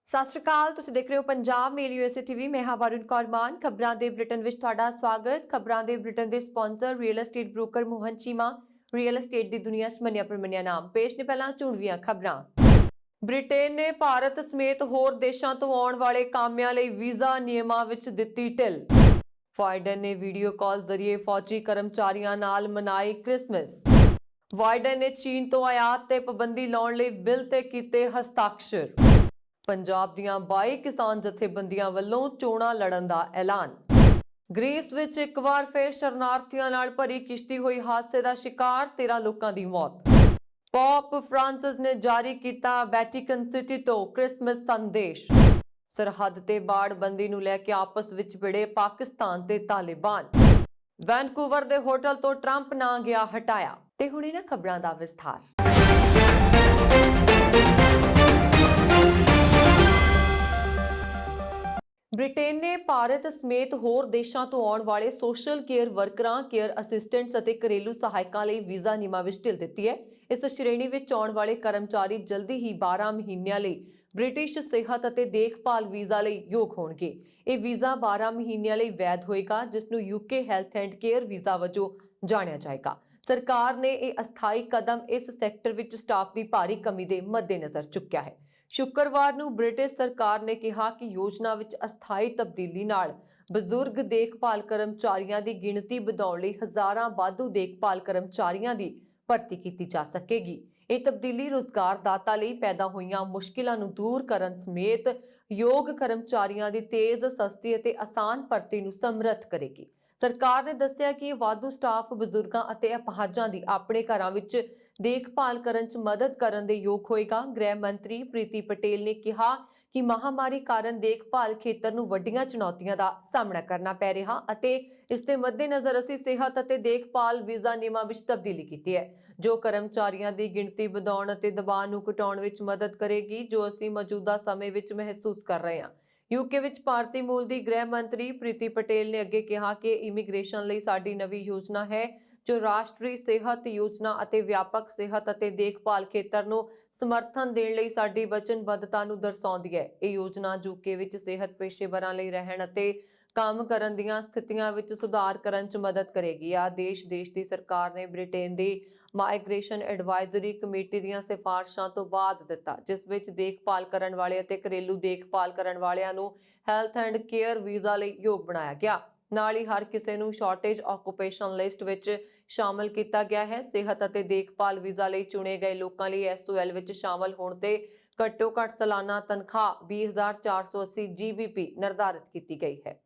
ਸਤਿ ਸ਼੍ਰੀ ਅਕਾਲ। ਤੁਸੀਂ ਦੇਖ ਰਹੇ ਹੋ ਪੰਜਾਬ ਮੇਲ ਯੂਐਸਏ ਟੀਵੀ। ਮੈਂ ਹਾਂ ਵਰੁਣ ਕੌਰ ਮਾਨ। ਖਬਰਾਂ ਦੇ ਬੁਲੇਟਿਨ ਵਿੱਚ ਤੁਹਾਡਾ ਸਵਾਗਤ। ਖਬਰਾਂ ਦੇ ਬੁਲੇਟਿਨ ਦੇ sponsor real estate broker Mohan Cheema. Real estate ਦੀ ਦੁਨੀਆ 'ਚ ਮੰਨਿਆ ਪ੍ਰਮੰਨਿਆ ਨਾਮ। ਪੇਸ਼ ਨੇ ਪਹਿਲਾਂ ਚੁਣਵੀਆਂ ਖਬਰਾਂ। ਬ੍ਰਿਟੇਨ ਨੇ ਭਾਰਤ ਸਮੇਤ ਹੋਰ ਦੇਸ਼ਾਂ ਤੋਂ ਆਉਣ ਵਾਲੇ ਕਾਮਿਆਂ ਲਈ ਵੀਜ਼ਾ ਨਿਯਮਾਂ ਵਿੱਚ ਦਿੱਤੀ ਢਿੱਲ। ਬਾਈਡਨ ਨੇ ਵੀਡੀਓ ਕਾਲ ਜ਼ਰੀਏ ਫੌਜੀ ਕਰਮਚਾਰੀਆਂ ਨਾਲ ਮਨਾਈ ਕ੍ਰਿਸਮਸ। ਬਾਈਡਨ ਨੇ ਚੀਨ ਤੋਂ ਆਯਾਤ ਤੇ ਪਾਬੰਦੀ ਲਾਉਣ ਲਈ ਬਿੱਲ ਤੇ ਕੀਤੇ ਹਸਤਾਖਰ। ਪੰਜਾਬ ਦੀਆਂ 22 ਕਿਸਾਨ ਜਥੇਬੰਦੀਆਂ ਵੱਲੋਂ ਚੋਣਾਂ ਲੜਨ ਦਾ ਐਲਾਨ। ਗ੍ਰੀਸ ਵਿੱਚ ਇੱਕ ਵਾਰ ਫਿਰ ਸ਼ਰਨਾਰਥੀਆਂ ਨਾਲ ਭਰੀ ਕਿਸ਼ਤੀ ਹੋਈ ਹਾਦਸੇ ਦਾ ਸ਼ਿਕਾਰ, 13 ਲੋਕਾਂ ਦੀ ਮੌਤ। ਪੋਪ ਫ੍ਰਾਂਸਿਸ ਨੇ ਜਾਰੀ ਕੀਤਾ ਵੈਟੀਕਨ ਸਿਟੀ ਤੋਂ ਕ੍ਰਿਸਮਸ ਸੰਦੇਸ਼। ਸਰਹੱਦ ਤੇ ਬਾੜਬੰਦੀ ਨੂੰ ਲੈ ਕੇ ਆਪਸ ਵਿੱਚ ਭਿੜੇ ਪਾਕਿਸਤਾਨ ਤੇ ਤਾਲਿਬਾਨ। ਵੈਨਕੂਵਰ ਦੇ ਹੋਟਲ ਤੋਂ ਟਰੰਪ ਨਾਂ ਗਿਆ ਹਟਾਇਆ। ਤੇ ਹੁਣ ਇਹਨਾਂ ਖਬਰਾਂ ਦਾ ਵਿਸਥਾਰ। ਬ੍ਰਿਟੇਨ ਨੇ ਭਾਰਤ ਸਮੇਤ ਹੋਰ ਦੇਸ਼ਾਂ ਤੋਂ ਆਉਣ ਵਾਲੇ ਸੋਸ਼ਲ ਕੇਅਰ ਵਰਕਰਾਂ, ਕੇਅਰ ਅਸਿਸਟੈਂਟਸ ਅਤੇ ਘਰੇਲੂ ਸਹਾਇਕਾਂ ਲਈ ਵੀਜ਼ਾ ਨਿਯਮਾਂ ਵਿੱਚ ਢਿੱਲ ਦਿੱਤੀ ਹੈ। ਇਸ ਸ਼੍ਰੇਣੀ ਵਿੱਚ ਆਉਣ ਵਾਲੇ ਕਰਮਚਾਰੀ ਜਲਦੀ ਹੀ 12 ਮਹੀਨਿਆਂ ਲਈ ਬ੍ਰਿਟਿਸ਼ ਸਿਹਤ ਅਤੇ ਦੇਖਭਾਲ ਵੀਜ਼ਾ ਲਈ ਯੋਗ ਹੋਣਗੇ। ਇਹ ਵੀਜ਼ਾ 12 ਮਹੀਨਿਆਂ ਲਈ ਵੈਧ ਹੋਏਗਾ, ਜਿਸ ਨੂੰ UK health and care visa ਵਜੋਂ ਜਾਣਿਆ ਜਾਏਗਾ। ਸਰਕਾਰ ਨੇ ਇਹ ਅਸਥਾਈ ਕਦਮ ਇਸ ਸੈਕਟਰ ਵਿੱਚ ਸਟਾਫ ਦੀ ਭਾਰੀ ਕਮੀ ਦੇ ਮੱਦੇਨਜ਼ਰ ਚੁੱਕਿਆ ਹੈ। ਸ਼ੁੱਕਰਵਾਰ ਨੂੰ ਬ੍ਰਿਟਿਸ਼ ਸਰਕਾਰ ਨੇ ਕਿਹਾ ਕਿ ਯੋਜਨਾ ਵਿੱਚ ਅਸਥਾਈ ਤਬਦੀਲੀ ਨਾਲ ਬਜ਼ੁਰਗ ਦੇਖਭਾਲ ਕਰਮਚਾਰੀਆਂ ਦੀ ਗਿਣਤੀ ਵਧਾਉਣ ਲਈ ਹਜ਼ਾਰਾਂ ਵਾਧੂ ਦੇਖਭਾਲ ਕਰਮਚਾਰੀਆਂ ਦੀ ਭਰਤੀ ਕੀਤੀ ਜਾ ਸਕੇਗੀ। ਇਹ ਤਬਦੀਲੀ ਰੁਜ਼ਗਾਰਦਾਤਾ ਲਈ ਪੈਦਾ ਹੋਈਆਂ ਮੁਸ਼ਕਿਲਾਂ ਨੂੰ ਦੂਰ ਕਰਨ ਸਮੇਤ ਯੋਗ ਕਰਮਚਾਰੀਆਂ ਦੀ ਤੇਜ਼, ਸਸਤੀ ਅਤੇ ਆਸਾਨ ਭਰਤੀ ਨੂੰ ਸਮਰੱਥ ਕਰੇਗੀ। ਸਰਕਾਰ ਨੇ ਦੱਸਿਆ ਕਿ ਵਾਧੂ ਸਟਾਫ ਬਜ਼ੁਰਗਾਂ ਅਤੇ ਅਪਾਹਜਾਂ ਦੀ ਆਪਣੇ ਘਰਾਂ ਵਿੱਚ ਦੇਖਭਾਲ ਕਰਨ 'ਚ ਮਦਦ ਕਰਨ ਦੇ ਯੋਗ ਹੋਏਗਾ। ਗ੍ਰਹਿ ਮੰਤਰੀ ਪ੍ਰੀਤੀ ਪਟੇਲ ਨੇ ਕਿਹਾ ਕਿ ਮਹਾਮਾਰੀ ਕਾਰਨ ਦੇਖਭਾਲ ਖੇਤਰ ਨੂੰ ਵੱਡੀਆਂ ਚੁਣੌਤੀਆਂ ਦਾ ਸਾਹਮਣਾ ਕਰਨਾ ਪੈ ਰਿਹਾ ਅਤੇ ਇਸ ਦੇ ਮੱਦੇਨਜ਼ਰ ਅਸੀਂ ਸਿਹਤ ਅਤੇ ਦੇਖਭਾਲ ਵੀਜ਼ਾ ਨਿਯਮਾਂ ਵਿੱਚ ਤਬਦੀਲੀ ਕੀਤੀ ਹੈ, ਜੋ ਕਰਮਚਾਰੀਆਂ ਦੀ ਗਿਣਤੀ ਵਧਾਉਣ ਅਤੇ ਦਬਾਅ ਨੂੰ ਘਟਾਉਣ ਵਿੱਚ ਮਦਦ ਕਰੇਗੀ, ਜੋ ਅਸੀਂ ਮੌਜੂਦਾ ਸਮੇਂ ਵਿੱਚ ਮਹਿਸੂਸ ਕਰ ਰਹੇ ਹਾਂ। ਯੂਕੇ ਵਿੱਚ ਭਾਰਤੀ ਮੂਲ ਦੀ ਗ੍ਰਹਿ ਮੰਤਰੀ ਪ੍ਰੀਤੀ ਪਟੇਲ ਨੇ ਅੱਗੇ ਕਿਹਾ ਕਿ ਇਮੀਗ੍ਰੇਸ਼ਨ ਲਈ ਸਾਡੀ ਨਵੀਂ ਯੋਜਨਾ ਹੈ, ਜੋ ਰਾਸ਼ਟਰੀ ਸਿਹਤ ਯੋਜਨਾ ਅਤੇ ਵਿਆਪਕ ਸਿਹਤ ਅਤੇ ਦੇਖਭਾਲ ਖੇਤਰ ਨੂੰ ਸਮਰਥਨ ਦੇਣ ਲਈ ਸਾਡੀ ਵਚਨਬੱਧਤਾ ਨੂੰ ਦਰਸਾਉਂਦੀ ਹੈ। ਇਹ ਯੋਜਨਾ ਯੂਕੇ ਵਿੱਚ ਸਿਹਤ ਪੇਸ਼ੇਵਰਾਂ ਲਈ ਰਹਿਣ ਅਤੇ ਕੰਮ ਕਰਨ ਦੀਆਂ ਸਥਿਤੀਆਂ ਵਿੱਚ ਸੁਧਾਰ ਕਰਨ 'ਚ ਮਦਦ ਕਰੇਗੀ। ਦੇਸ਼ ਦੀ ਸਰਕਾਰ ਨੇ ਬ੍ਰਿਟੇਨ ਦੀ ਮਾਈਗ੍ਰੇਸ਼ਨ ਐਡਵਾਈਜ਼ਰੀ ਕਮੇਟੀ ਦੀਆਂ ਸਿਫਾਰਸ਼ਾਂ ਤੋਂ ਬਾਅਦ ਦਿੱਤਾ, ਜਿਸ ਵਿੱਚ ਦੇਖਭਾਲ ਕਰਨ ਵਾਲੇ ਅਤੇ ਘਰੇਲੂ ਦੇਖਭਾਲ ਕਰਨ ਵਾਲਿਆਂ ਨੂੰ ਹੈਲਥ ਐਂਡ ਕੇਅਰ ਵੀਜ਼ਾ ਲਈ ਯੋਗ ਬਣਾਇਆ ਗਿਆ। ਨਾਲ ਹੀ ਹਰ ਕਿਸੇ ਨੂੰ ਸ਼ਾਰਟੇਜ ਆਕੂਪੇਸ਼ਨ ਲਿਸਟ ਵਿੱਚ ਸ਼ਾਮਲ ਕੀਤਾ ਗਿਆ ਹੈ। ਸਿਹਤ ਅਤੇ ਦੇਖਭਾਲ ਵੀਜ਼ਾ ਲਈ ਚੁਣੇ ਗਏ ਲੋਕਾਂ ਲਈ ਐਸਓਐਲ ਵਿੱਚ ਸ਼ਾਮਲ ਹੋਣ ਤੇ ਘੱਟੋ-ਘੱਟ ਸਾਲਾਨਾ ਤਨਖਾਹ 20,480 GBP ਨਿਰਧਾਰਿਤ ਕੀਤੀ ਗਈ ਹੈ।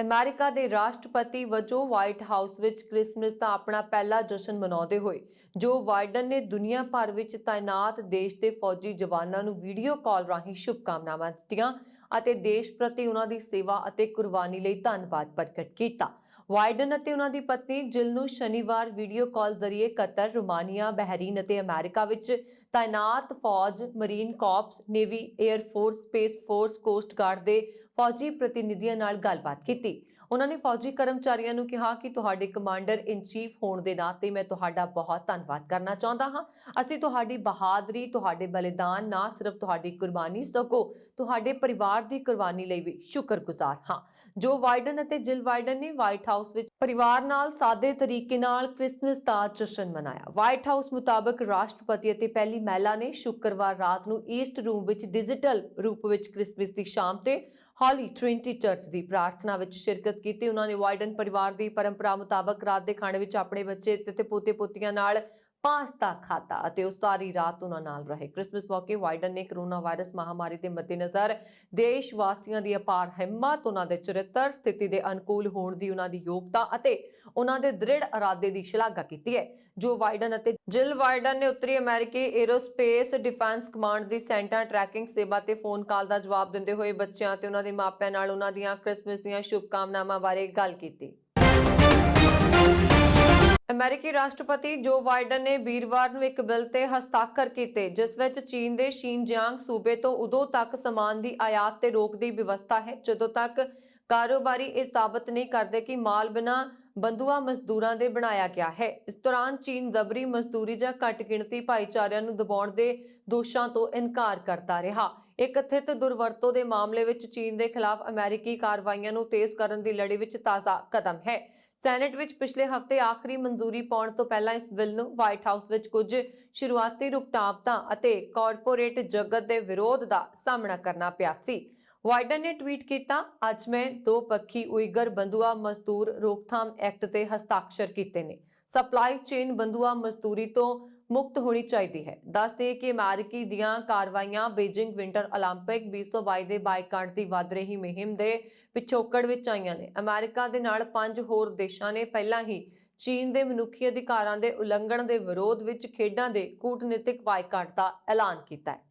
ਅਮਰੀਕਾ ਦੇ ਰਾਸ਼ਟਰਪਤੀ ਵਜੋਂ ਵਾਈਟ ਹਾਊਸ ਵਿੱਚ ਕ੍ਰਿਸਮਸ ਦਾ ਆਪਣਾ ਪਹਿਲਾ ਜਸ਼ਨ ਮਨਾਉਂਦੇ ਹੋਏ ਜੋ ਬਾਈਡਨ ਨੇ ਦੁਨੀਆ ਭਰ ਵਿੱਚ ਤਾਇਨਾਤ ਦੇਸ਼ ਦੇ ਫੌਜੀ ਜਵਾਨਾਂ ਨੂੰ ਵੀਡੀਓ ਕਾਲ ਰਾਹੀਂ ਸ਼ੁਭਕਾਮਨਾਵਾਂ ਦਿੱਤੀਆਂ ਅਤੇ ਦੇਸ਼ ਪ੍ਰਤੀ ਉਹਨਾਂ ਦੀ ਸੇਵਾ ਅਤੇ ਕੁਰਬਾਨੀ ਲਈ ਧੰਨਵਾਦ ਪ੍ਰਗਟ ਕੀਤਾ। ਬਾਈਡਨ ਅਤੇ ਉਹਨਾਂ ਦੀ ਪਤਨੀ ਜਿਲ ਨੂੰ ਸ਼ਨੀਵਾਰ ਵੀਡੀਓ ਕਾਲ ਜ਼ਰੀਏ ਕਤਰ, ਰੋਮਾਨੀਆ, ਬਹਿਰੀਨ ਅਤੇ ਅਮਰੀਕਾ ਵਿੱਚ ਤਾਇਨਾਤ ਫੌਜ, marine corpus, navy, air force, space force, cost guard ਦੇ ਫੌਜੀ ਪ੍ਰਤੀਨਿਧੀਆਂ ਨਾਲ ਗੱਲਬਾਤ ਕੀਤੀ। ਉਹਨਾਂ ਨੇ ਫੌਜੀ ਕਰਮਚਾਰੀਆਂ ਨੂੰ ਕਿਹਾ ਕਿ ਤੁਹਾਡੇ ਕਮਾਂਡਰ ਇਨ ਚੀਫ ਹੋਣ ਦੇ ਨਾਤੇ ਮੈਂ ਤੁਹਾਡਾ ਬਹੁਤ ਧੰਨਵਾਦ ਕਰਨਾ ਚਾਹੁੰਦਾ ਹਾਂ। ਅਸੀਂ ਤੁਹਾਡੀ ਬਹਾਦਰੀ, ਤੁਹਾਡੇ ਬਲੀਦਾਨ, ਨਾ ਸਿਰਫ ਤੁਹਾਡੀ ਕੁਰਬਾਨੀ ਸਗੋਂ ਤੁਹਾਡੇ ਪਰਿਵਾਰ ਦੀ ਕੁਰਬਾਨੀ ਲਈ ਵੀ ਸ਼ੁਕਰਗੁਜ਼ਾਰ ਹਾਂ। ਜੋ ਬਾਈਡਨ ਅਤੇ ਜਿਲ ਬਾਈਡਨ ਨੇ ਵਾਈਟ ਹਾਊਸ ਵਿੱਚ ਪਰਿਵਾਰ ਨਾਲ ਸਾਦੇ ਤਰੀਕੇ ਨਾਲ ਕ੍ਰਿਸਮਸ ਦਾ ਜਸ਼ਨ ਮਨਾਇਆ। ਵਾਈਟ ਹਾਊਸ ਮੁਤਾਬਕ ਰਾਸ਼ਟਰਪਤੀ ਅਤੇ ਪਹਿਲੀ ਮਹਿਲਾ ਨੇ ਸ਼ੁੱਕਰਵਾਰ ਰਾਤ ਨੂੰ ਈਸਟ ਰੂਮ ਵਿੱਚ ਡਿਜੀਟਲ ਰੂਪ ਵਿੱਚ ਕ੍ਰਿਸਮਸ ਦੀ ਸ਼ਾਮ ਤੇ ਹਾਲੀ ਟ੍ਰਿਨਿਟੀ ਚਰਚ ਦੀ ਪ੍ਰਾਰਥਨਾ ਵਿੱਚ ਸ਼ਿਰਕਤ ਕੀਤੀ। ਉਹਨਾਂ ਨੇ ਬਾਈਡਨ ਪਰਿਵਾਰ ਦੀ ਪਰੰਪਰਾ ਮੁਤਾਬਕ ਰਾਤ ਦੇ ਖਾਣੇ ਵਿੱਚ ਆਪਣੇ ਬੱਚੇ ਤੇ ਪੋਤੇ-ਪੋਤੀਆਂ ਨਾਲ ਪਾਸਤਾ ਖਾਧਾ ਅਤੇ ਉਹ ਸਾਰੀ ਰਾਤ ਉਹਨਾਂ ਨਾਲ ਰਹੇ। ਕ੍ਰਿਸਮਸ ਮੌਕੇ ਬਾਈਡਨ ਨੇ ਕੋਰੋਨਾ ਵਾਇਰਸ ਮਹਾਮਾਰੀ ਦੇ ਮੱਦੇਨਜ਼ਰ ਦੇਸ਼ ਵਾਸੀਆਂ ਦੀ ਅਪਾਰ ਹਿੰਮਤ, ਉਹਨਾਂ ਦੇ ਚਰਿੱਤਰ, ਸਥਿਤੀ ਦੇ ਅਨੁਕੂਲ ਹੋਣ ਦੀ ਉਹਨਾਂ ਦੀ ਯੋਗਤਾ ਅਤੇ ਉਹਨਾਂ ਦੇ ਦ੍ਰਿੜ ਇਰਾਦੇ ਦੀ ਸ਼ਲਾਘਾ ਕੀਤੀ ਹੈ। ਜੋ ਬਾਈਡਨ ਅਤੇ ਜਿਲ ਬਾਈਡਨ ਨੇ ਉੱਤਰੀ ਅਮਰੀਕੀ ਏਰੋਸਪੇਸ ਡਿਫੈਂਸ ਕਮਾਂਡ ਦੀ ਸੈਂਟਾ ਟਰੈਕਿੰਗ ਸੇਵਾ ਤੇ ਫੋਨ ਕਾਲ ਦਾ ਜਵਾਬ ਦਿੰਦੇ ਹੋਏ ਬੱਚਿਆਂ ਤੇ ਉਹਨਾਂ ਦੇ ਮਾਪਿਆਂ ਨਾਲ ਉਹਨਾਂ ਦੀਆਂ ਕ੍ਰਿਸਮਸ ਦੀਆਂ ਸ਼ੁਭਕਾਮਨਾਵਾਂ ਬਾਰੇ ਗੱਲ ਕੀਤੀ। ਅਮਰੀਕੀ ਰਾਸ਼ਟਰਪਤੀ ਜੋ ਬਾਈਡਨ ਨੇ ਵੀਰਵਾਰ ਨੂੰ ਇੱਕ ਬਿੱਲ ਤੇ ਹਸਤਾਖਰ ਕੀਤੇ, ਜਿਸ ਵਿੱਚ ਚੀਨ ਦੇ ਸ਼ਿਨਜਿਆਂਗ ਸੂਬੇ ਤੋਂ ਉਦੋਂ ਤੱਕ ਸਮਾਨ ਦੀ ਆਯਾਤ ਤੇ ਰੋਕ ਦੀ ਵਿਵਸਥਾ ਹੈ ਜਦੋਂ ਤੱਕ ਕਾਰੋਬਾਰੀ ਇਹ ਸਾਬਤ ਨਹੀਂ ਕਰਦੇ ਕਿ ਮਾਲ ਬਿਨਾਂ ਬੰਧੂਆ ਮਜ਼ਦੂਰਾਂ ਦੇ ਬਣਾਇਆ ਗਿਆ ਹੈ। ਇਸ ਦੌਰਾਨ ਚੀਨ ਜ਼ਬਰੀ ਮਜ਼ਦੂਰੀ ਜਾਂ ਘੱਟ ਗਿਣਤੀ ਭਾਈਚਾਰਿਆਂ ਨੂੰ ਦਬਾਉਣ ਦੇ ਦੋਸ਼ਾਂ ਤੋਂ ਇਨਕਾਰ ਕਰਦਾ ਰਿਹਾ। ਇਹ ਕਥਿਤ ਦੁਰਵਰਤੋਂ ਦੇ ਮਾਮਲੇ ਵਿੱਚ ਚੀਨ ਦੇ ਖਿਲਾਫ ਅਮਰੀਕੀ ਕਾਰਵਾਈਆਂ ਨੂੰ ਤੇਜ਼ ਕਰਨ ਦੀ ਲੜੀ ਵਿੱਚ ਤਾਜ਼ਾ ਕਦਮ ਹੈ। ਸੈਨੇਟ ਵਿੱਚ ਪਿਛਲੇ ਹਫ਼ਤੇ ਆਖਰੀ ਮਨਜ਼ੂਰੀ ਪਾਉਣ ਤੋਂ ਪਹਿਲਾਂ ਇਸ ਬਿੱਲ ਨੂੰ ਵਾਈਟ ਹਾਊਸ ਵਿੱਚ ਕੁਝ ਸ਼ੁਰੂਆਤੀ ਰੁਕਾਵਟਾਂ ਅਤੇ ਕਾਰਪੋਰੇਟ ਜਗਤ ਦੇ ਵਿਰੋਧ ਦਾ ਸਾਹਮਣਾ ਕਰਨਾ ਪਿਆ ਸੀ। ਵਾਈਡਨ ਨੇ ਟਵੀਟ ਕੀਤਾ, ਅੱਜ ਮੈਂ ਦੋ ਪੱਖੀ ਉਈਗਰ ਬੰਧੂਆ ਮਜ਼ਦੂਰ ਰੋਕਥਾਮ ਐਕਟ ਤੇ ਹਸਤਾਖਰ ਕੀਤੇ ਨੇ। ਸਪਲਾਈ ਚੇਨ ਬੰਧੂਆ ਮਜ਼ਦੂਰੀ ਤੋਂ ਮੁਕਤ ਹੋਣੀ ਚਾਹੀਦੀ ਹੈ। ਦੱਸਦੇ ਕਿ ਅਮਰੀਕੀ ਦੀਆਂ ਕਾਰਵਾਈਆਂ ਬੀਜਿੰਗ ਵਿੰਟਰ 올림픽 2022 ਦੇ ਬਾਈਕਾਟ ਦੀ ਵੱਧ ਰਹੀ ਮੁਹਿੰਮ ਦੇ ਪਿਛੋਕੜ ਵਿੱਚ ਆਈਆਂ ਨੇ। ਅਮਰੀਕਾ ਦੇ ਨਾਲ 5 ਹੋਰ ਦੇਸ਼ਾਂ ਨੇ ਪਹਿਲਾਂ ਹੀ ਚੀਨ ਦੇ ਮਨੁੱਖੀ ਅਧਿਕਾਰਾਂ ਦੇ ਉਲੰਘਣ ਦੇ ਵਿਰੋਧ ਵਿੱਚ ਖੇਡਾਂ ਦੇ ਕੂਟਨੀਤਿਕ ਬਾਈਕਾਟ ਦਾ ਐਲਾਨ ਕੀਤਾ ਹੈ।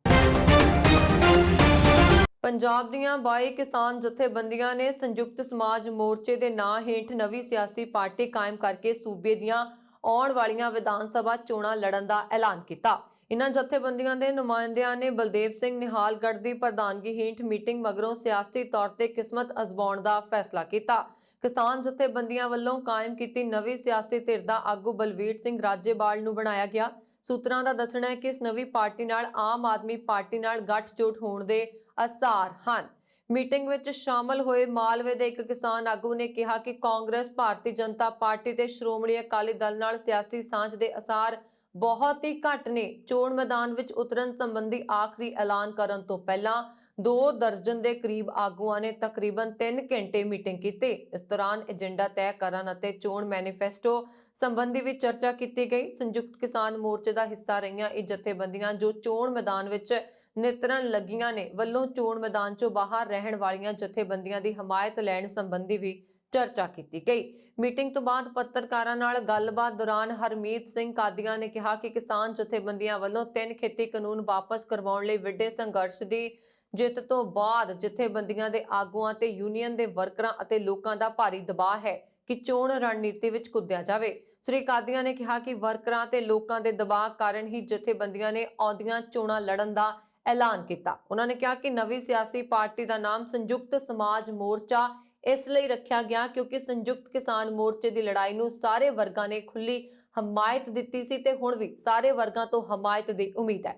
ਪੰਜਾਬ ਦੀਆਂ 22 ਕਿਸਾਨ ਜਥੇਬੰਦੀਆਂ ਨੇ ਸੰਯੁਕਤ ਸਮਾਜ ਮੋਰਚੇ ਦੇ ਨਾਂ ਹੇਠ ਨਵੀਂ ਸਿਆਸੀ ਪਾਰਟੀ ਕਾਇਮ ਕਰਕੇ ਸੂਬੇ ਦੀਆਂ ਆਉਣ ਵਾਲੀਆਂ ਵਿਧਾਨ ਸਭਾ ਚੋਣਾਂ ਲੜਨ ਦਾ ਐਲਾਨ ਕੀਤਾ। ਇਨ੍ਹਾਂ ਜਥੇਬੰਦੀਆਂ ਦੇ ਨੁਮਾਇੰਦਿਆਂ ਨੇ ਬਲਦੇਵ ਸਿੰਘ ਨਿਹਾਲਗੜ੍ਹ ਦੀ ਪ੍ਰਧਾਨਗੀ ਹੇਠ ਮੀਟਿੰਗ ਮਗਰੋਂ ਸਿਆਸੀ ਤੌਰ ਤੇ ਕਿਸਮਤ ਅਜ਼ਮਾਉਣ ਦਾ ਫੈਸਲਾ ਕੀਤਾ। ਕਿਸਾਨ ਜਥੇਬੰਦੀਆਂ ਵੱਲੋਂ ਕਾਇਮ ਕੀਤੀ ਨਵੀਂ ਸਿਆਸੀ ਧਿਰ ਦਾ ਆਗੂ ਬਲਵੀਰ ਸਿੰਘ ਰਾਜੇਵਾਲ ਨੂੰ ਬਣਾਇਆ ਗਿਆ। ਸੂਤਰਾਂ ਦਾ ਦੱਸਣਾ ਹੈ ਕਿ ਇਸ ਨਵੀਂ ਪਾਰਟੀ ਨਾਲ ਆਮ ਆਦਮੀ ਪਾਰਟੀ ਨਾਲ ਗੱਠਜੋੜ ਹੋਣ ਦੇ ਆਸਾਰ ਹਨ। ਮੀਟਿੰਗ ਵਿੱਚ ਸ਼ਾਮਲ ਹੋਏ ਮਾਲਵੇ ਦੇ ਇੱਕ ਕਿਸਾਨ ਆਗੂ ਨੇ ਕਿਹਾ ਕਿ ਕਾਂਗਰਸ, ਭਾਰਤੀ ਜਨਤਾ ਪਾਰਟੀ ਤੇ ਸ਼੍ਰੋਮਣੀ ਅਕਾਲੀ ਦਲ ਨਾਲ ਸਿਆਸੀ ਸਾਂਝ ਦੇ ਆਸਾਰ ਬਹੁਤ ਹੀ ਘੱਟ ਨੇ। ਚੋਣ ਮੈਦਾਨ ਵਿੱਚ ਉਤਰਨ ਸੰਬੰਧੀ ਆਖਰੀ ਐਲਾਨ ਕਰਨ ਤੋਂ ਪਹਿਲਾਂ 2 ਦਰਜਨ ਦੇ ਕਰੀਬ ਆਗੂਆਂ ਨੇ ਤਕਰੀਬਨ 3 ਘੰਟੇ ਮੀਟਿੰਗ ਕੀਤੀ। ਇਸ ਦੌਰਾਨ ਏਜੰਡਾ ਤੈਅ ਕਰਨ ਅਤੇ ਚੋਣ ਮੈਨੀਫੈਸਟੋ ਸੰਬੰਧੀ ਵੀ ਚਰਚਾ ਕੀਤੀ ਗਈ। ਸੰਯੁਕਤ ਕਿਸਾਨ ਮੋਰਚੇ ਦਾ ਹਿੱਸਾ ਰਹੀਆਂ ਇਹ ਜਥੇਬੰਦੀਆਂ ਜੋ ਚੋਣ ਮੈਦਾਨ ਵਿੱਚ ਨਿਤਰਨ ਲੱਗੀਆਂ ਨੇ ਵੱਲੋਂ ਚੋਣ ਮੈਦਾਨ ਚੋਂ ਬਾਹਰ ਰਹਿਣ ਵਾਲੀਆਂ ਜਥੇਬੰਦੀਆਂ ਦੀ ਹਮਾਇਤ ਲੈਣ ਸੰਬੰਧੀ ਵੀ ਚਰਚਾ ਕੀਤੀ ਗਈ। ਮੀਟਿੰਗ ਤੋਂ ਬਾਅਦ ਪੱਤਰਕਾਰਾਂ ਨਾਲ ਗੱਲਬਾਤ ਦੌਰਾਨ ਹਰਮੀਤ ਸਿੰਘ ਕਾਦੀਆਂ ਨੇ ਕਿਹਾ ਕਿ ਕਿਸਾਨ ਜਥੇਬੰਦੀਆਂ ਵੱਲੋਂ 3 ਖੇਤੀ ਕਾਨੂੰਨ ਵਾਪਸ ਕਰਵਾਉਣ ਲਈ ਵਿੱਢੇ ਸੰਘਰਸ਼ ਦੀ ਜਿੱਤ ਤੋਂ ਬਾਅਦ ਜਥੇਬੰਦੀਆਂ ਦੇ ਆਗੂਆਂ ਤੇ ਯੂਨੀਅਨ ਦੇ ਵਰਕਰਾਂ ਅਤੇ ਲੋਕਾਂ ਦਾ ਭਾਰੀ ਦਬਾਅ ਹੈ ਕਿ ਚੋਣ ਰਣਨੀਤੀ ਵਿੱਚ ਕੁੱਦਿਆ ਜਾਵੇ। ਸ੍ਰੀ ਕਾਦੀਆਂ ਨੇ ਕਿਹਾ ਕਿ ਵਰਕਰਾਂ ਤੇ ਲੋਕਾਂ ਦੇ ਦਬਾਅ ਕਾਰਨ ਹੀ ਜਥੇਬੰਦੀਆਂ ਨੇ ਆਉਂਦੀਆਂ ਚੋਣਾਂ ਲੜਨ ਦਾ ਐਲਾਨ ਕੀਤਾ। ਉਹਨਾਂ ਨੇ ਕਿਹਾ ਕਿ ਨਵੀਂ ਸਿਆਸੀ ਪਾਰਟੀ ਦਾ ਨਾਮ ਸੰਯੁਕਤ ਸਮਾਜ ਮੋਰਚਾ ਇਸ ਲਈ ਰੱਖਿਆ ਗਿਆ ਕਿਉਂਕਿ ਸੰਯੁਕਤ ਕਿਸਾਨ ਮੋਰਚੇ ਦੀ ਲੜਾਈ ਨੂੰ ਸਾਰੇ ਵਰਗਾਂ ਨੇ ਖੁੱਲੀ ਹਮਾਇਤ ਦਿੱਤੀ ਸੀ ਤੇ ਹੁਣ ਵੀ ਸਾਰੇ ਵਰਗਾਂ ਤੋਂ ਹਮਾਇਤ ਦੀ ਉਮੀਦ ਹੈ।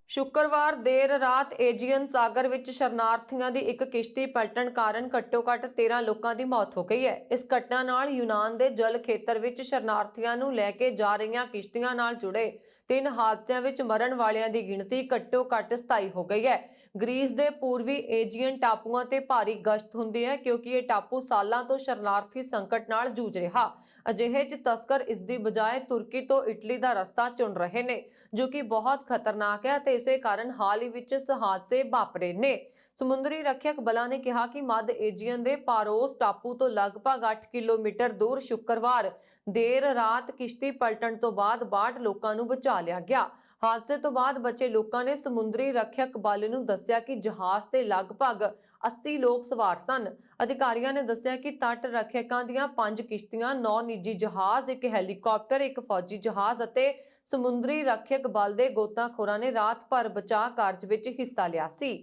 ਸ਼ੁੱਕਰਵਾਰ ਦੇਰ ਰਾਤ ਏਜੀਅਨ ਸਾਗਰ ਵਿੱਚ ਸ਼ਰਨਾਰਥੀਆਂ ਦੀ ਇੱਕ ਕਿਸ਼ਤੀ ਪਲਟਣ ਕਾਰਨ ਘੱਟੋ-ਘੱਟ 13 ਲੋਕਾਂ ਦੀ ਮੌਤ ਹੋ ਗਈ ਹੈ। ਇਸ ਘਟਨਾ ਨਾਲ ਯੂਨਾਨ ਦੇ ਜਲ ਖੇਤਰ ਵਿੱਚ ਸ਼ਰਨਾਰਥੀਆਂ ਨੂੰ ਲੈ ਕੇ ਜਾ ਰਹੀਆਂ ਕਿਸ਼ਤੀਆਂ ਨਾਲ ਜੁੜੇ 3 ਹਾਦਸਿਆਂ ਵਿੱਚ ਮਰਨ ਵਾਲਿਆਂ ਦੀ ਗਿਣਤੀ ਘੱਟੋ-ਘੱਟ 27 ਹੋ ਗਈ ਹੈ। ਗ੍ਰੀਸ ਦੇ ਪੂਰਬੀ ਏਜੀਅਨ ਟਾਪੂਆਂ ਤੇ ਭਾਰੀ ਗਸ਼ਤ ਹੁੰਦੀ ਹੈ ਕਿਉਂਕਿ ਇਹ ਟਾਪੂ ਸਾਲਾਂ ਤੋਂ ਸ਼ਰਨਾਰਥੀ ਸੰਕਟ ਨਾਲ ਜੂਝ ਰਿਹਾ। ਅਜਿਹੇ 'ਚ ਤਸਕਰ ਇਸ ਦੀ ਬਜਾਏ ਤੁਰਕੀ ਤੋਂ ਇਟਲੀ ਦਾ ਰਸਤਾ ਚੁਣ ਰਹੇ ਨੇ ਜੋ ਕਿ ਬਹੁਤ ਖਤਰਨਾਕ ਹੈ ਤੇ ਇਸੇ ਕਾਰਨ ਹਾਲ ਹੀ ਵਿੱਚ ਇਸ ਹਾਦਸੇ ਵਾਪਰੇ ਨੇ। ਸਮੁੰਦਰੀ ਰੱਖਿਅਕ ਬਲਾਂ ਨੇ ਕਿਹਾ ਕਿ ਮੱਧ ਏਜੀਅਨ ਦੇ ਪਾਰੋਸ ਟਾਪੂ ਤੋਂ ਲਗਭਗ 8 ਕਿਲੋਮੀਟਰ ਦੂਰ ਸ਼ੁੱਕਰਵਾਰ ਦੇਰ ਰਾਤ ਕਿਸ਼ਤੀ ਪਲਟਣ ਤੋਂ ਬਾਅਦ 62 ਲੋਕਾਂ ਨੂੰ ਬਚਾ ਲਿਆ ਗਿਆ। ਹਾਦਸੇ ਤੋਂ ਬਾਅਦ ਬਚੇ ਲੋਕਾਂ ਨੇ ਸਮੁੰਦਰੀ ਰੱਖਿਅਕ ਬਲ ਨੂੰ ਦੱਸਿਆ ਕਿ ਜਹਾਜ਼ ਤੇ ਲਗਭਗ 80 ਲੋਕ ਸਵਾਰ ਸਨ। ਅਧਿਕਾਰੀਆਂ ਨੇ ਦੱਸਿਆ ਕਿ ਤੱਟ ਰੱਖਿਅਕਾਂ ਦੀਆਂ 5 ਕਿਸ਼ਤੀਆਂ, 9 ਨਿੱਜੀ ਜਹਾਜ਼, 1 ਹੈਲੀਕਾਪਟਰ, 1 ਫੌਜੀ ਜਹਾਜ਼ ਅਤੇ ਸਮੁੰਦਰੀ ਰੱਖਿਅਕ ਬਲ ਦੇ ਗੋਤਾਖੋਰਾਂ ਨੇ ਰਾਤ ਭਰ ਬਚਾਅ ਕਾਰਜ ਵਿੱਚ ਹਿੱਸਾ ਲਿਆ ਸੀ।